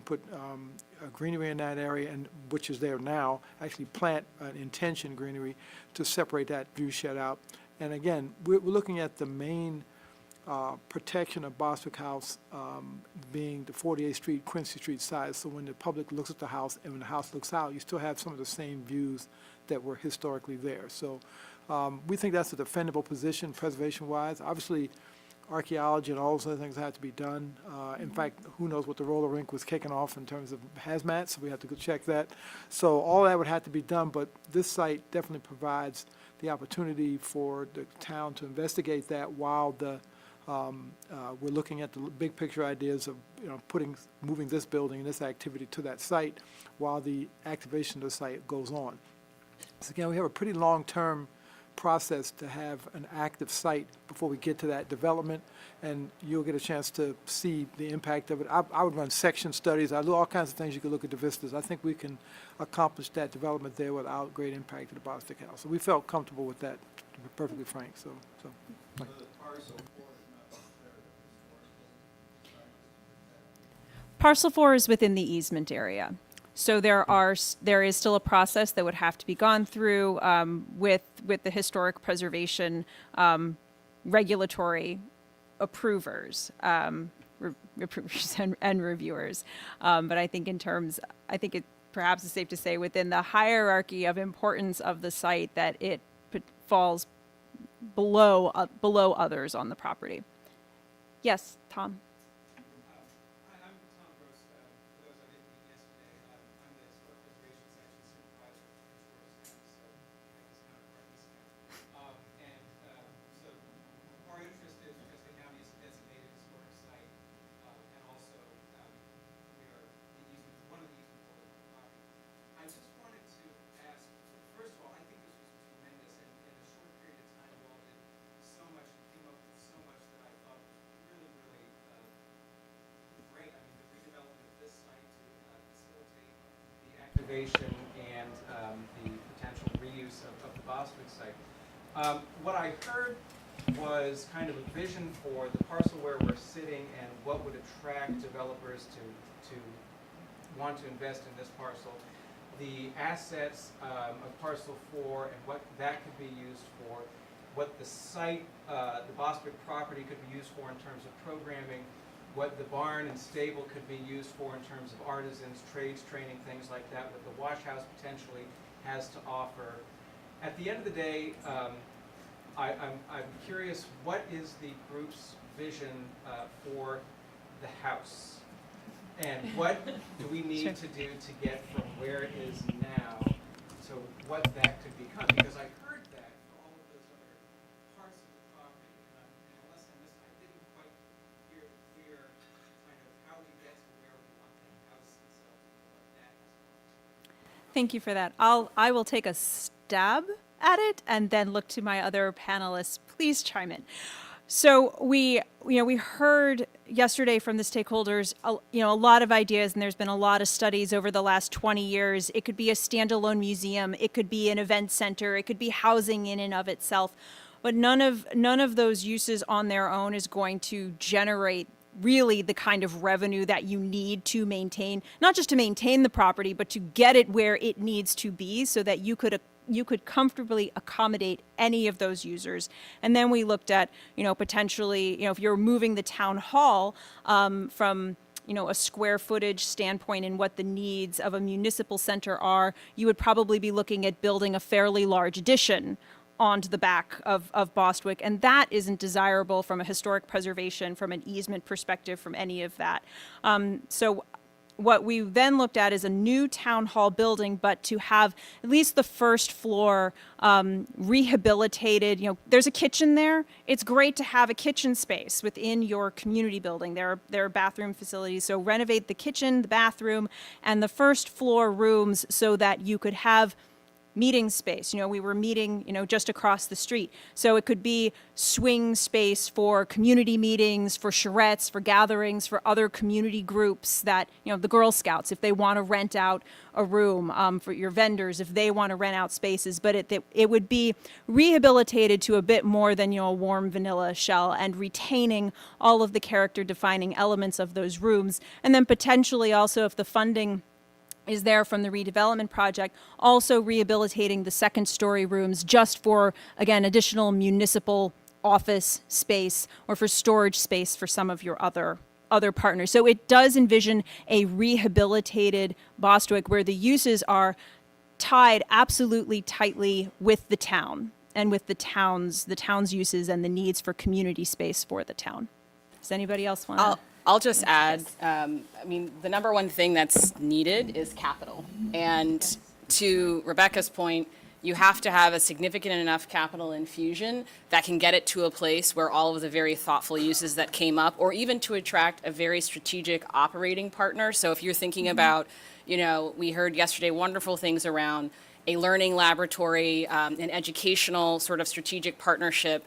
put a greenery in that area, and which is there now, actually plant an intention greenery to separate that view shed out. And again, we're looking at the main protection of Bostwick House being the 48th Street, Quincy Street side. So when the public looks at the house and when the house looks out, you still have some of the same views that were historically there. So we think that's a defendable position preservation-wise. Obviously, archaeology and all those other things have to be done. In fact, who knows what the roller rink was kicking off in terms of hazmat, so we have to go check that. So all that would have to be done, but this site definitely provides the opportunity for the town to investigate that while we're looking at the big picture ideas of moving this building and this activity to that site while the activation of the site goes on. So again, we have a pretty long-term process to have an active site before we get to that development, and you'll get a chance to see the impact of it. I would run section studies. I do all kinds of things. You can look at the vistas. I think we can accomplish that development there without great impact to the Bostwick House. So we felt comfortable with that, to be perfectly frank. So. Parcel 4 is within the easement area. So there is still a process that would have to be gone through with the historic preservation regulatory approvers, approvers and reviewers. But I think it perhaps is safe to say within the hierarchy of importance of the site that it falls below others on the property. Yes, Tom. And the potential reuse of the Bostwick site. What I heard was kind of a vision for the parcel where we're sitting and what would attract developers to want to invest in this parcel. The assets of parcel 4 and what that could be used for, what the site, the Bostwick property could be used for in terms of programming, what the barn and stable could be used for in terms of artisans, trades training, things like that, what the wash house potentially has to offer. At the end of the day, I'm curious, what is the group's vision for the house? And what do we need to do to get from where it is now to what that could become? Because I heard that for all of those other parts of the property, and unless I missed, I didn't quite hear clear kind of how we get to where we want the house itself and what that is. Thank you for that. I will take a stab at it and then look to my other panelists. Please chime in. So we heard yesterday from the stakeholders, a lot of ideas, and there's been a lot of studies over the last 20 years. It could be a standalone museum, it could be an event center, it could be housing in and of itself, but none of those uses on their own is going to generate really the kind of revenue that you need to maintain, not just to maintain the property, but to get it where it needs to be so that you could comfortably accommodate any of those users. And then we looked at, potentially, if you're moving the town hall from, a square footage standpoint and what the needs of a municipal center are, you would probably be looking at building a fairly large addition onto the back of Bostwick. And that isn't desirable from a historic preservation, from an easement perspective, from any of that. So what we then looked at is a new town hall building, but to have at least the first floor rehabilitated. There's a kitchen there. It's great to have a kitchen space within your community building. There are bathroom facilities, so renovate the kitchen, the bathroom, and the first floor rooms so that you could have meeting space. We were meeting, just across the street. So it could be swing space for community meetings, for charrettes, for gatherings, for other community groups that, the Girl Scouts, if they want to rent out a room, for your vendors, if they want to rent out spaces. But it would be rehabilitated to a bit more than, a warm vanilla shell, and retaining all of the character defining elements of those rooms. And then potentially also, if the funding is there from the redevelopment project, also rehabilitating the second story rooms just for, again, additional municipal office space or for storage space for some of your other partners. So it does envision a rehabilitated Bostwick where the uses are tied absolutely tightly with the town and with the town's uses and the needs for community space for the town. Does anybody else want to? I'll just add, the number one thing that's needed is capital. And to Rebecca's point, you have to have a significant enough capital infusion that can get it to a place where all of the very thoughtful uses that came up, or even to attract a very strategic operating partner. So if you're thinking about, we heard yesterday wonderful things around a learning laboratory, an educational sort of strategic partnership.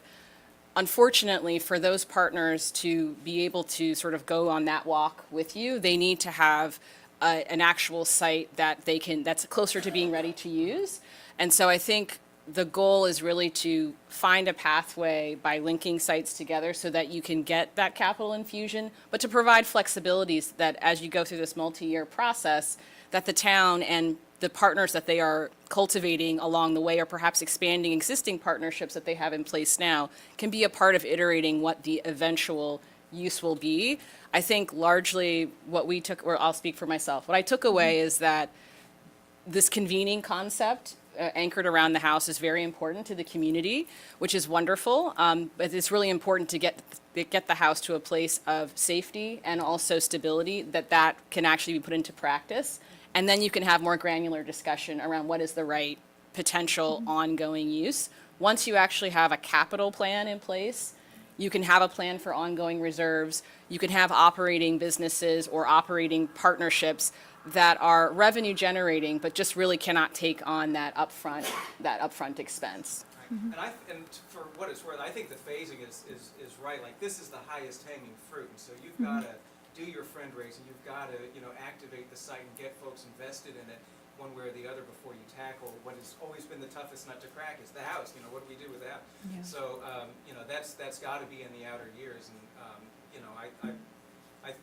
Unfortunately, for those partners to be able to sort of go on that walk with you, they need to have an actual site that's closer to being ready to use. And so I think the goal is really to find a pathway by linking sites together so that you can get that capital infusion, but to provide flexibilities that as you go through this multi-year process, that the town and the partners that they are cultivating along the way, or perhaps expanding existing partnerships that they have in place now, can be a part of iterating what the eventual use will be. I think largely what we took, or I'll speak for myself, what I took away is that this convening concept anchored around the house is very important to the community, which is wonderful. But it's really important to get the house to a place of safety and also stability that can actually be put into practice. And then you can have more granular discussion around what is the right potential ongoing use. Once you actually have a capital plan in place, you can have a plan for ongoing reserves. You can have operating businesses or operating partnerships that are revenue generating, but just really cannot take on that upfront expense. Right. And for what it's worth, I think the phasing is right. Like, this is the highest hanging fruit, and so you've got to do your fundraising. You've got to activate the site and get folks invested in it one way or the other before you tackle what has always been the toughest nut to crack is the house. What do we do with that? Yeah. So that's got to be in the outer years, and I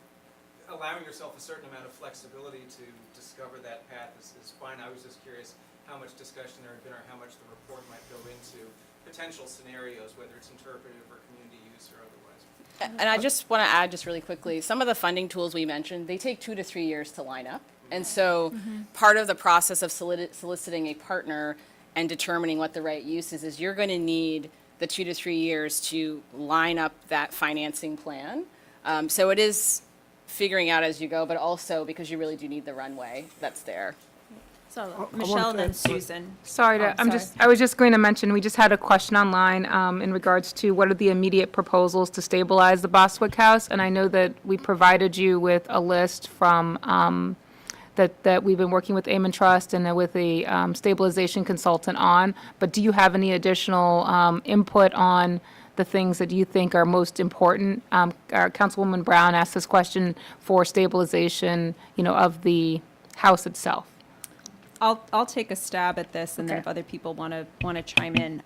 allowing yourself a certain amount of flexibility to discover that path is fine. I was just curious how much discussion there had been, or how much the report might go into potential scenarios, whether it's interpretive or community use or otherwise. And I just want to add just really quickly, some of the funding tools we mentioned, they take 2 to 3 years to line up. And so part of the process of soliciting a partner and determining what the right use is you're going to need the 2 to 3 years to line up that financing plan. So it is figuring out as you go, but also because you really do need the runway that's there. So wanted Michelle, to then add- Susan. Sorry to, Oh, I was just going to mention, we just had a question online in regards to what are the immediate proposals to stabilize the Bostwick House? And I know that we provided you with a list from, that we've been working with Amen Trust and with the stabilization consultant on. But do you have any additional input on the things that you think are most important? Our Councilwoman Brown asked this question for stabilization, of the house itself. I'll take a stab at this, and then Okay. if other people want to chime in.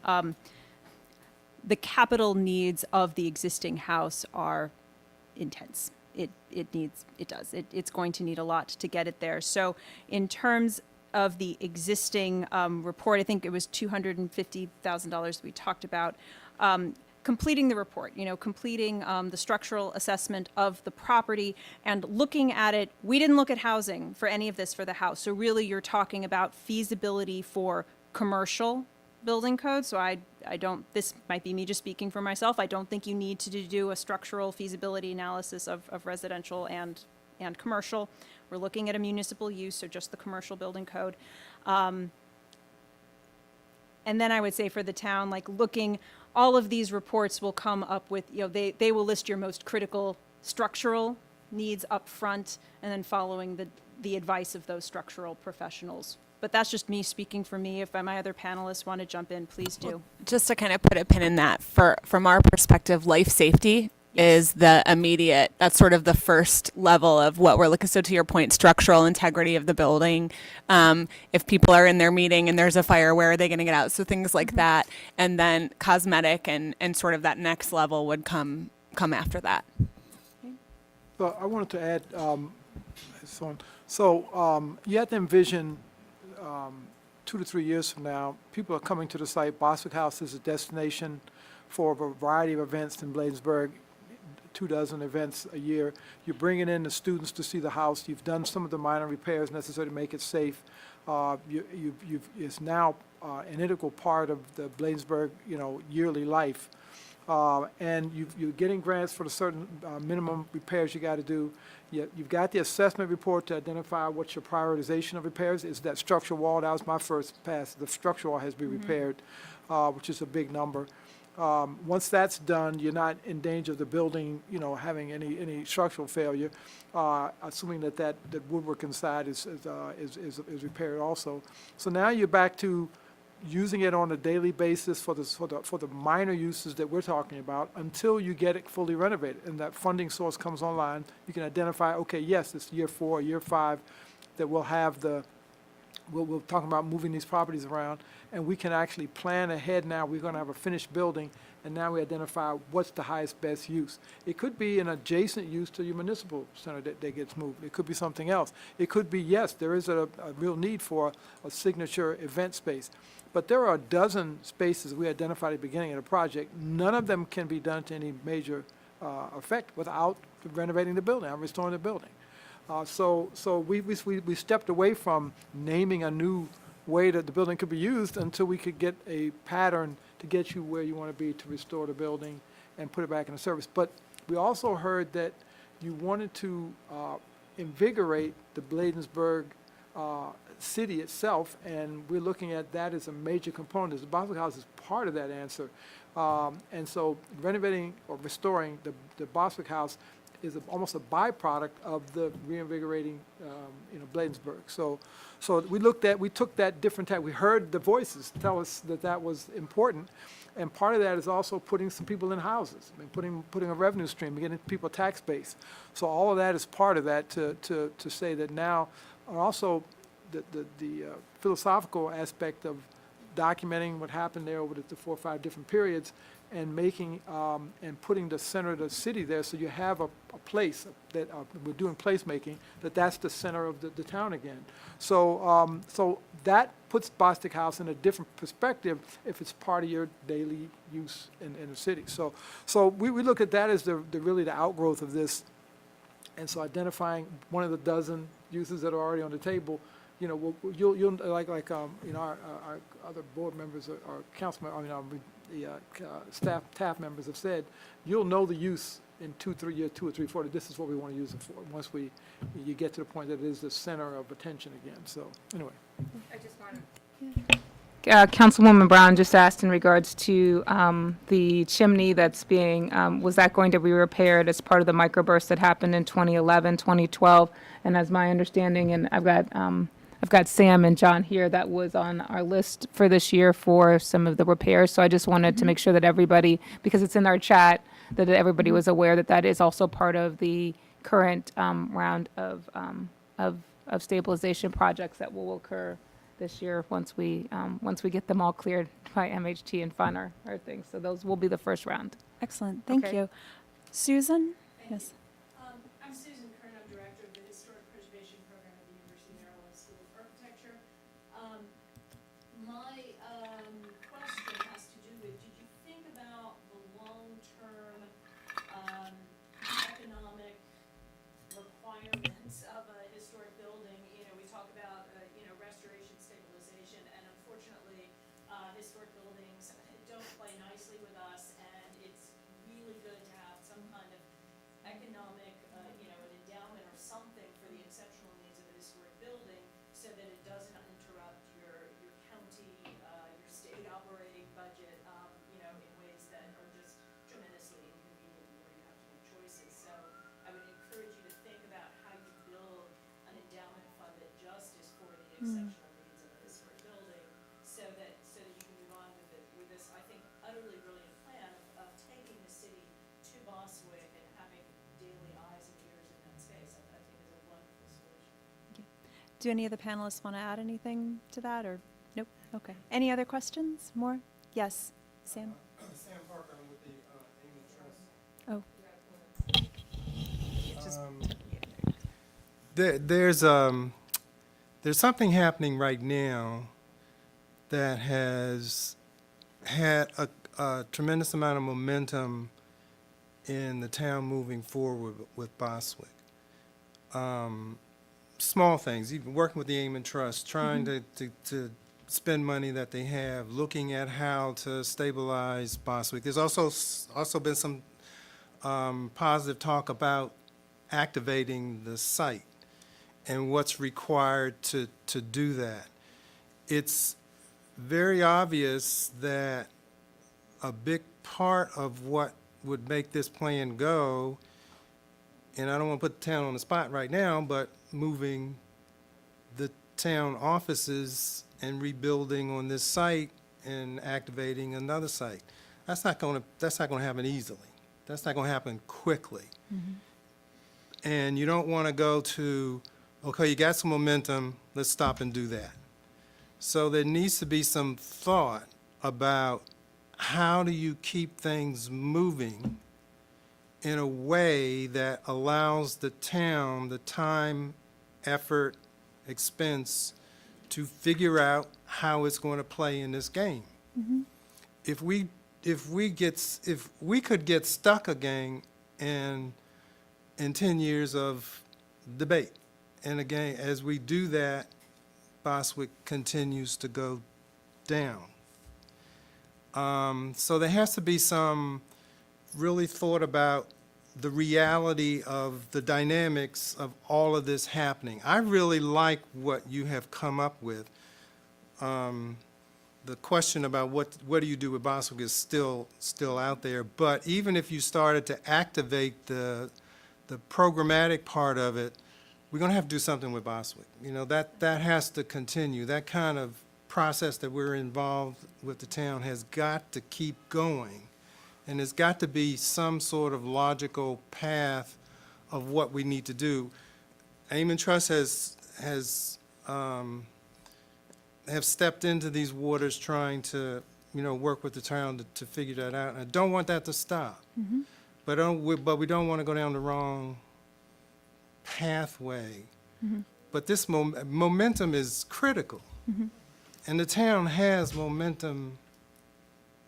The capital needs of the existing house are intense. It's going to need a lot to get it there. So in terms of the existing report, I think it was $250,000 we talked about. Completing the report, completing the structural assessment of the property and looking at it. We didn't look at housing for any of this for the house. So really you're talking about feasibility for commercial building code. So I don't, this might be me just speaking for myself. I don't think you need to do a structural feasibility analysis of residential and commercial. We're looking at a municipal use, so just the commercial building code. And then I would say for the town, like looking, all of these reports will come up with, they will list your most critical structural needs up front and then following the advice of those structural professionals. But that's just me speaking for me. If my other panelists want to jump in, please do. Just to kind of put a pin in that, from our perspective, life safety is the immediate, that's sort of the first level of what we're looking. So to your point, structural integrity of the building. If people are in their meeting and there's a fire, where are they going to get out? So things like that. And then cosmetic and sort of that next level would come after that. So I wanted to add, you have to envision 2 to 3 years from now, people are coming to the site. Bostwick House is a destination for a variety of events in Bladensburg, 24 events a year. You're bringing in the students to see the house. You've done some of the minor repairs necessary to make it safe. It's now an integral part of the Bladensburg, yearly life. And you're getting grants for the certain minimum repairs you got to do. You've got the assessment report to identify what's your prioritization of repairs. Is that structural wall? That was my first pass. The structural wall has to be repaired, which is a big number. Once that's done, you're not in danger of the building, having any structural failure, assuming that woodwork inside is repaired also. So now you're back to using it on a daily basis for the minor uses that we're talking about until you get it fully renovated and that funding source comes online. You can identify, okay, yes, it's year 4, year 5 that we'll have we're talking about moving these properties around, and we can actually plan ahead now. We're going to have a finished building, and now we identify what's the highest, best use. It could be an adjacent use to your municipal center that gets moved. It could be something else. It could be, yes, there is a real need for a signature event space. But there are a dozen spaces we identified at the beginning of the project. None of them can be done to any major effect without renovating the building, or restoring the building. So we stepped away from naming a new way that the building could be used until we could get a pattern to get you where you want to be to restore the building and put it back into service. But we also heard that you wanted to invigorate the Bladensburg city itself, and we're looking at that as a major component. The Bostwick House is part of that answer. And so renovating or restoring the Bostwick House is almost a byproduct of the reinvigorating, Bladensburg. So we took that different tack. We heard the voices tell us that was important, and part of that is also putting some people in houses, putting a revenue stream, getting people tax base. So all of that is part of that to say that now, and also the philosophical aspect of documenting what happened there over the 4 or 5 different periods, and making and putting the center of the city there, so you have a place that we're doing placemaking, that's the center of the town again. So that puts Bostwick House in a different perspective if it's part of your daily use in the city. So we look at that as really the outgrowth of this, and so identifying one of the dozen uses that are already on the table. You'll our other board members or councilmen, staff members have said, you'll know the use in 2 or 3, 4, this is what we want to use it for, once you get to the point that it is the center of attention again. So, anyway. Councilwoman Brown just asked in regards to the chimney that's being, was that going to be repaired as part of the microburst that happened in 2011, 2012? And as my understanding, and I've got Sam and John here, that was on our list for this year for some of the repairs. So I just wanted to make sure that everybody, because it's in our chat, that everybody was aware that that is also part of the current round of stabilization projects that will occur this year once we get them all cleared by MHT and fund our things. So those will be the first round. Excellent, thank Okay. you. Susan? Yes. I'm Susan Kern, I'm Director of the Historic Preservation Program at the University of Maryland School of Architecture. My question has to do with, did you think about the long-term economic requirements of a historic building? You know, we talk about, restoration, stabilization, and unfortunately, historic buildings don't play nicely with us, and it's really good to have some kind of economic, an endowment or something for the exceptional needs of a historic building so that it doesn't interrupt your county, your state operating budget, in ways that are just tremendously inconvenient where you have to make choices. So I would encourage you to think about how you build an endowment fund that just is for the exceptional needs of a historic building so that you can move on with this, I think, utterly brilliant plan of taking the city to Bostwick and having daily eyes and ears in that space. I think is a wonderful solution. Do any of the panelists want to add anything to that, or, nope, okay. Any other questions, more? Yes, Sam? Sam Parker, I'm with the Amen Trust. Oh. There's something happening right now that has had a tremendous amount of momentum in the town moving forward with Bostwick. Small things, even working with the Amen Trust, trying to spend money that they have, looking at how to stabilize Bostwick. There's also been some positive talk about activating the site and what's required to do that. It's very obvious that a big part of what would make this plan go, and I don't want to put the town on the spot right now, but moving the town offices and rebuilding on this site and activating another site. That's not going to happen easily. That's not going to happen quickly. And you don't want to go to, okay, you got some momentum, let's stop and do that. So there needs to be some thought about how do you keep things moving in a way that allows the town the time, effort, expense to figure out how it's going to play in this game. If we could get stuck again in 10 years of debate, and again, as we do that, Bostwick continues to go down. So there has to be some really thought about the reality of the dynamics of all of this happening. I really like what you have come up with. The question about what do you do with Bostwick is still out there, but even if you started to activate the programmatic part of it, we're going to have to do something with Bostwick. You know, that has to continue. That kind of process that we're involved with the town has got to keep going. And there's got to be some sort of logical path of what we need to do. Amen Trust have stepped into these waters trying to, work with the town to figure that out. And I don't want that to stop. But we don't want to go down the wrong pathway. But this momentum is critical. And the town has momentum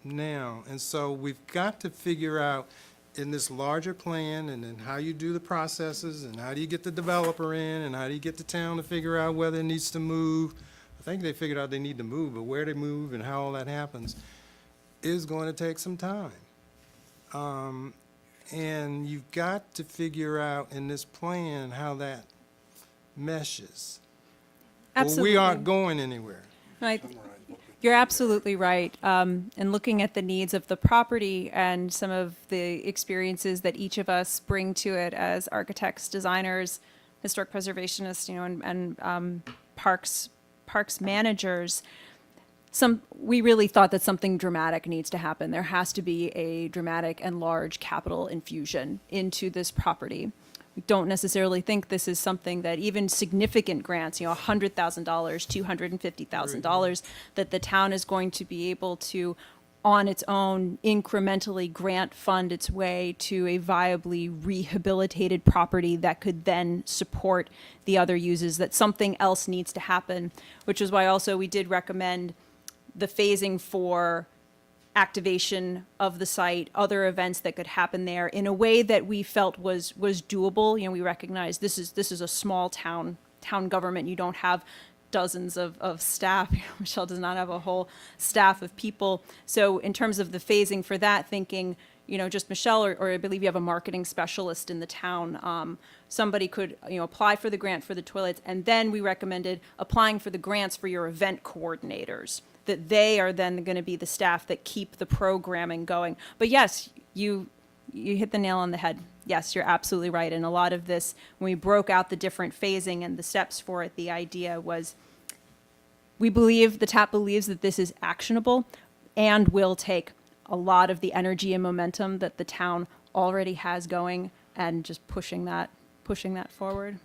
now. And so we've got to figure out in this larger plan and then how you do the processes and how do you get the developer in and how do you get the town to figure out whether it needs to move. I think they figured out they need to move, but where they move and how all that happens. is going to take some time. And you've got to figure out in this plan how that meshes. Absolutely. Or we aren't going anywhere. Right. You're absolutely right. And looking at the needs of the property and some of the experiences that each of us bring to it as architects, designers, historic preservationists, and parks managers, we really thought that something dramatic needs to happen. There has to be a dramatic and large capital infusion into this property. We don't necessarily think this is something that even significant grants, $100,000, $250,000, that the town is going to be able to, on its own, incrementally grant fund its way to a viably rehabilitated property that could then support the other uses, that something else needs to happen, which is why also we did recommend the phasing for activation of the site, other events that could happen there in a way that we felt was doable. We recognize this is a small town government. You don't have dozens of staff. Michelle does not have a whole staff of people. So in terms of the phasing for that, thinking, just Michelle, or I believe you have a marketing specialist in the town, somebody could, apply for the grant for the toilets, and then we recommended applying for the grants for your event coordinators, that they are then going to be the staff that keep the programming going. But yes, you hit the nail on the head. Yes, you're absolutely right. And a lot of this, when we broke out the different phasing and the steps for it, the idea was the TAP believes that this is actionable and will take a lot of the energy and momentum that the town already has going and just pushing that forward.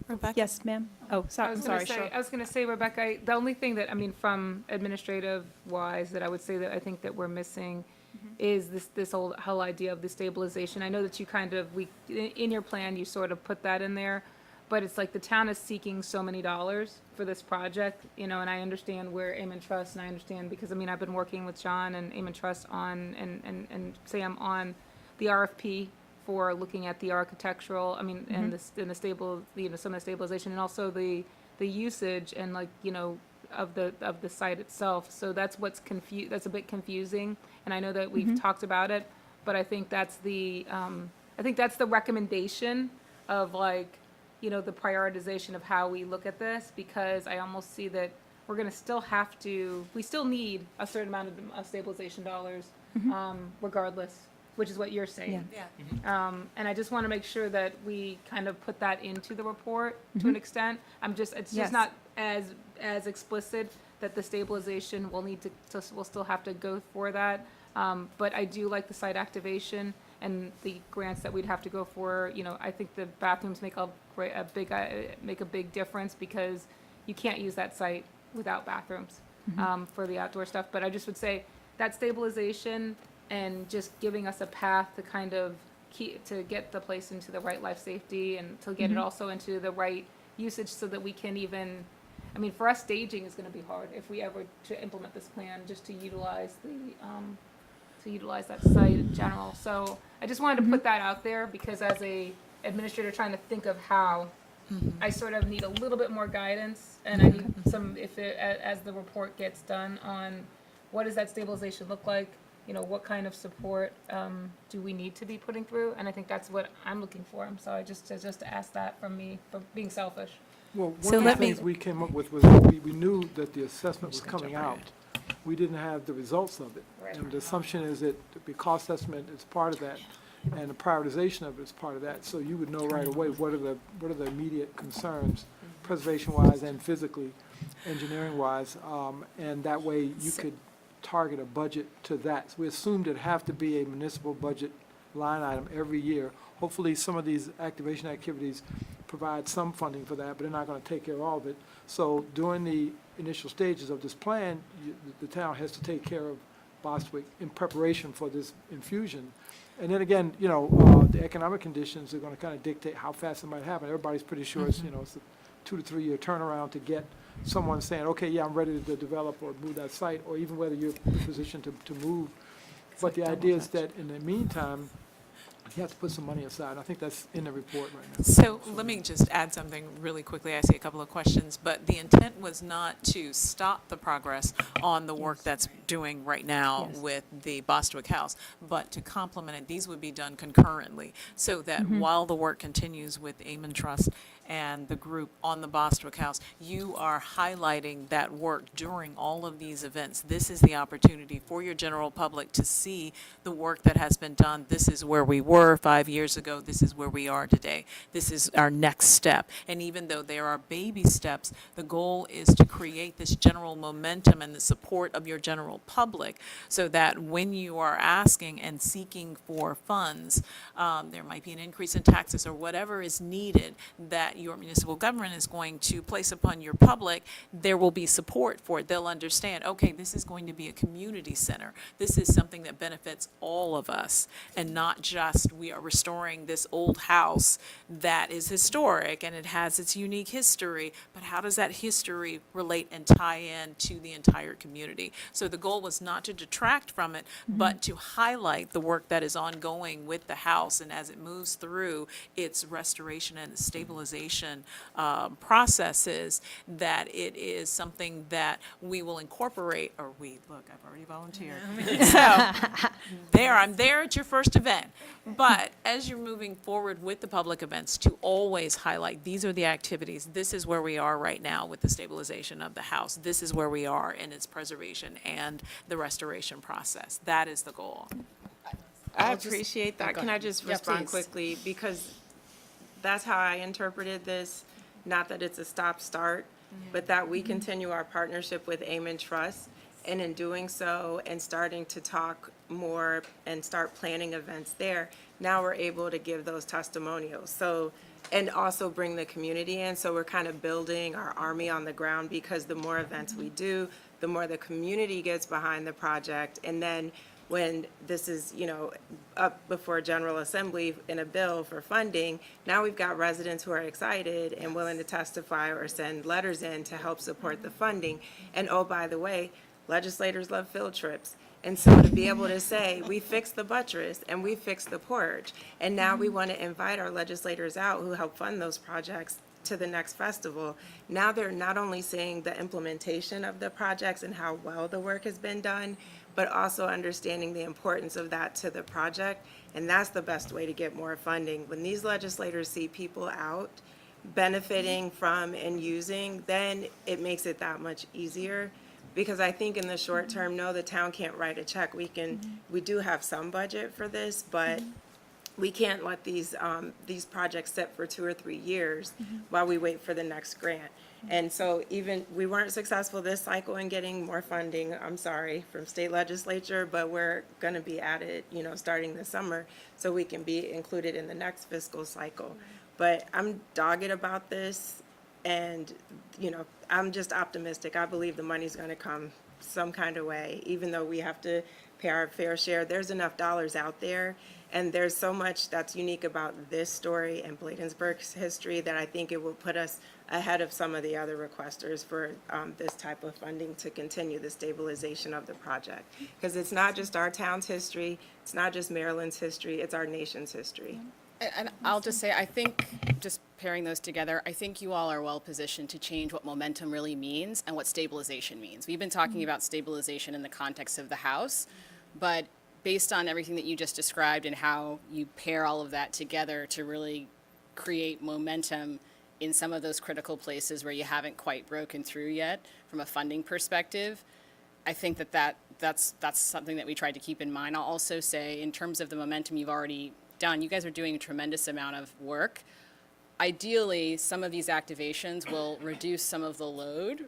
Rebecca? Yes, ma'am. Oh, sorry. I was Sure. gonna say, Rebecca, the only thing that, from administrative wise, that I would say that I think that we're missing is this whole idea of the stabilization. I know that you in your plan, you sort of put that in there, but it's like the town is seeking so many dollars for this project, and I understand where Amen Trust, and I understand because, I've been working with John and Amen Trust on, and Sam on the RFP for looking at the architectural, and the stable, some of the stabilization, and also the usage and of the site itself. So that's what's that's a bit confusing, and I know that we've talked about it, but I think that's the recommendation of the prioritization of how we look at this, because I almost see that we're going to we still need a certain amount of stabilization dollars, regardless, which is what you're saying. Yeah. And I just want to make sure that we kind of put that into the report to an extent. It's Yes. just not as explicit that the stabilization we'll still have to go for that. But I do like the site activation and the grants that we'd have to go for. I think the bathrooms make a big difference, because you can't use that site without bathrooms for the outdoor stuff. But I just would say that stabilization and just giving us a path to kind of to get the place into the right life safety, and to get it also into the right usage, so that we can even, for us, staging is going to be hard if we ever to implement this plan, just to utilize that site in general. So I just wanted to put that out there, because as a administrator trying to think of how, I sort of need a little bit more guidance, and I need as the report gets done, on what does that stabilization look like, what kind of support do we need to be putting through, and I think that's what I'm looking for. I'm sorry, just to ask that from me, for being selfish. Well, So one let of the me- things we came up with was we knew that the assessment was coming out. We didn't have the results of it. Right. And the assumption is that the cost estimate is part of that, and the prioritization of it is part of that. So you would know right away what are the immediate concerns, preservation-wise and physically, engineering-wise, and that way you could target a budget to that. So we assumed it'd have to be a municipal budget line item every year. Hopefully, some of these activation activities provide some funding for that, but they're not going to take care of all of it. So during the initial stages of this plan, the town has to take care of Bostwick in preparation for this infusion. And then again, the economic conditions are going to kind of dictate how fast it might happen. Everybody's pretty sure it's a 2 to 3 year turnaround to get someone saying, okay, yeah, I'm ready to develop or move that site, or even whether you're in a position to move. But the idea is that in the meantime, you have to put some money aside. I think that's in the report right now. So let me just add something really quickly. I see a couple of questions, but the intent was not to stop the progress on the work that's doing right now with the Bostwick House, but to complement it. These would be done concurrently so that while the work continues with Amen Trust and the group on the Bostwick House, you are highlighting that work during all of these events. This is the opportunity for your general public to see the work that has been done. This is where we were 5 years ago. This is where we are today. This is our next step. And even though there are baby steps, the goal is to create this general momentum and the support of your general public so that when you are asking and seeking for funds, there might be an increase in taxes or whatever is needed that your municipal government is going to place upon your public, there will be support for it. They'll understand, okay, this is going to be a community center. This is something that benefits all of us and not just we are restoring this old house that is historic and it has its unique history, but how does that history relate and tie in to the entire community? So the goal was not to detract from it, but to highlight the work that is ongoing with the house and as it moves through its restoration and stabilization processes, that it is something that we will incorporate, or look, I've already volunteered. So I'm there at your first event. But as you're moving forward with the public events, to always highlight, these are the activities, this is where we are right now with the stabilization of the house. This is where we are in its preservation and the restoration process. That is the goal. I appreciate that. go Can I ahead. just Yeah, respond please. quickly? Because that's how I interpreted this, not that it's a stop-start, but that we continue our partnership with Amen Trust, and in doing so and starting to talk more and start planning events there, now we're able to give those testimonials. So, and also bring the community in, so we're kind of building our army on the ground, because the more events we do, the more the community gets behind the project, and then when this is, up before General Assembly in a bill for funding, now we've got residents who are excited and willing to testify or send letters in to help support the funding. And oh, by the way, legislators love field trips. And so to be able to say, we fixed the buttress and we fixed the porch, and now we want to invite our legislators out who help fund those projects to the next festival. Now they're not only seeing the implementation of the projects and how well the work has been done, but also understanding the importance of that to the project. And that's the best way to get more funding. When these legislators see people out benefiting from and using, then it makes it that much easier. Because I think in the short term, no, the town can't write a check. We do have some budget for this, but we can't let these projects sit for 2 or 3 years while we wait for the next grant. And so even, we weren't successful this cycle in getting more funding, I'm sorry, from state legislature, but we're gonna be at it, starting this summer, so we can be included in the next fiscal cycle. But I'm dogged about this, and, I'm just optimistic. I believe the money's gonna come some kind of way, even though we have to pay our fair share. There's enough dollars out there, and there's so much that's unique about this story and Bladensburg's history that I think it will put us ahead of some of the other requesters for this type of funding to continue the stabilization of the project. Because it's not just our town's history, it's not just Maryland's history, it's our nation's history. And I'll just say, I think, just pairing those together, I think you all are well positioned to change what momentum really means and what stabilization means. We've been talking about stabilization in the context of the House, but based on everything that you just described and how you pair all of that together to really create momentum in some of those critical places where you haven't quite broken through yet from a funding perspective, I think that's something that we tried to keep in mind. I'll also say, in terms of the momentum you've already done, you guys are doing a tremendous amount of work. Ideally, some of these activations will reduce some of the load.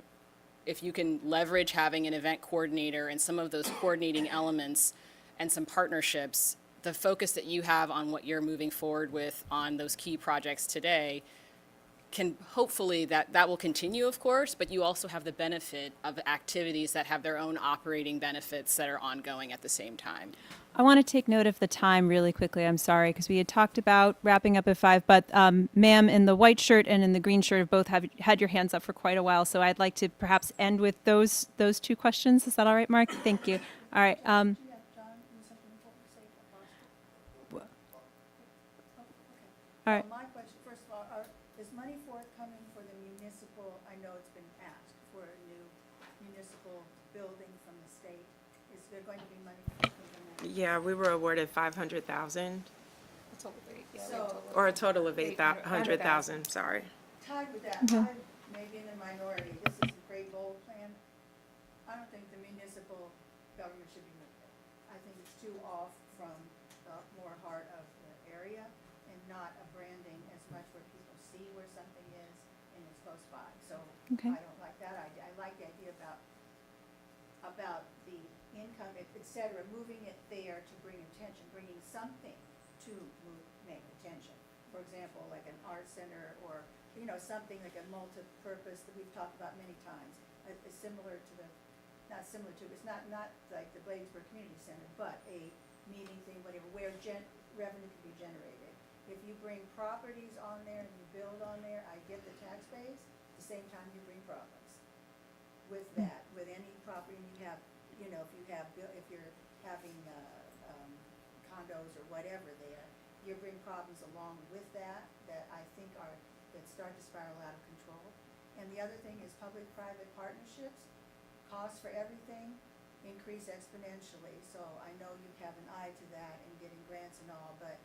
If you can leverage having an event coordinator and some of those coordinating elements and some partnerships, the focus that you have on what you're moving forward with on those key projects today can hopefully, that will continue, of course, but you also have the benefit of activities that have their own operating benefits that are ongoing at the same time. I want to take note of the time really quickly. I'm sorry, because we had talked about wrapping up at 5, but ma'am in the white shirt and in the green shirt have both had your hands up for quite a while, so I'd like to perhaps end with those 2 questions. Is that all right, Mark? Thank you. All right. All right. My question, first of all, is money forthcoming for the municipal, I know it's been asked for a new municipal building from the state. Is there going to be money forthcoming? Yeah, we were awarded 500,000, So, or a total of 800,000, sorry. tied with that, Okay. I may be in the minority, this is a great goal plan. I don't think the municipal government should be moved there. I think it's too off from the more heart of the area and not a branding as much where people see where something is and it's close by. So Okay. I don't like that idea. I like the idea about the income, et cetera, moving it there to bring attention, bringing something to make attention. For example, like an art center or, you know, something like a multi-purpose that we've talked about many times, is similar to the, not similar to, it's not like the Bladensburg Community Center, but a meeting thing, whatever, where revenue can be generated. If you bring properties on there and you build on there, I get the tax base, at the same time you bring profits. With that, with any property, and you have, you know, if you're having condos or whatever there, you bring problems along with that I think that start to spiral out of control. And the other thing is public-private partnerships, costs for everything increase exponentially. So I know you have an eye to that and getting grants and all, but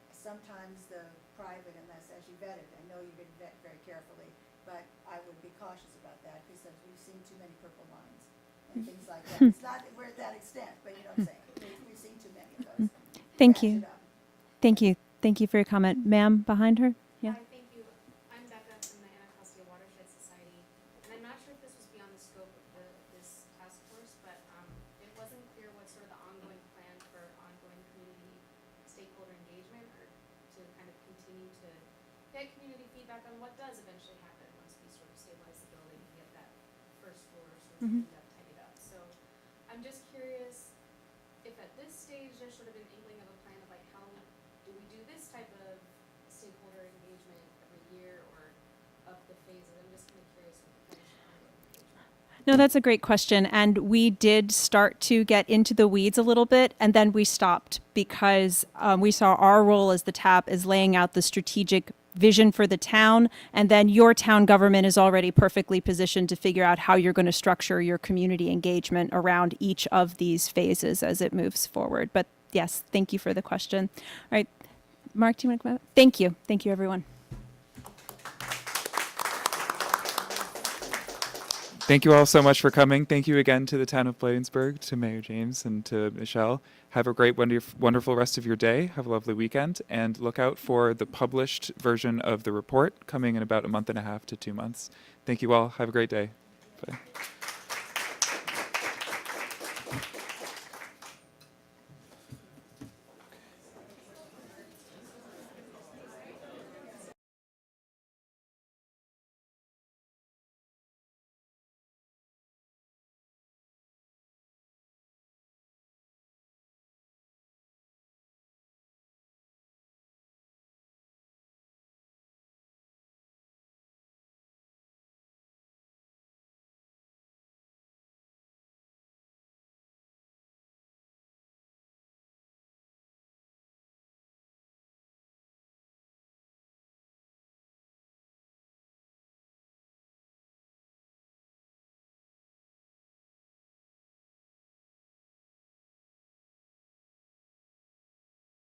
sometimes the private, unless as you vet it, I know you're going to vet very carefully, but I would be cautious about that because we've seen too many purple lines and things like that. It's not that we're at that extent, but you know what I'm saying. We've seen too many of those. Thank Ratchet you. up. Thank you. Thank you for your comment. Ma'am, behind her? Yeah. Hi, thank you. I'm Becca from the Anacostia Watershed Society, and I'm not sure if this was beyond the scope of this task force, but it wasn't clear what sort of the ongoing plan for ongoing community stakeholder engagement, or to kind of continue to get community feedback on what does eventually happen once we sort of stabilize the building and get that first floor sort of cleaned up, tidied up. So I'm just curious if at this stage there's sort of an inkling of a plan of like how do we do this type of stakeholder engagement every year or of the phases? I'm just kind of curious what the plans are ongoing engagement. No, that's a great question. And we did start to get into the weeds a little bit, and then we stopped because we saw our role as the TAP is laying out the strategic vision for the town, and then your town government is already perfectly positioned to figure out how you're going to structure your community engagement around each of these phases as it moves forward. But yes, thank you for the question. All right, Mark, do you want to come out? Thank you. Thank you, everyone. Thank you all so much for coming. Thank you again to the town of Bladensburg, to Mayor James, and to Michelle. Have a great, wonderful rest of your day. Have a lovely weekend, and look out for the published version of the report coming in about a month and a half to 2 months. Thank you all. Have a great day. Bye.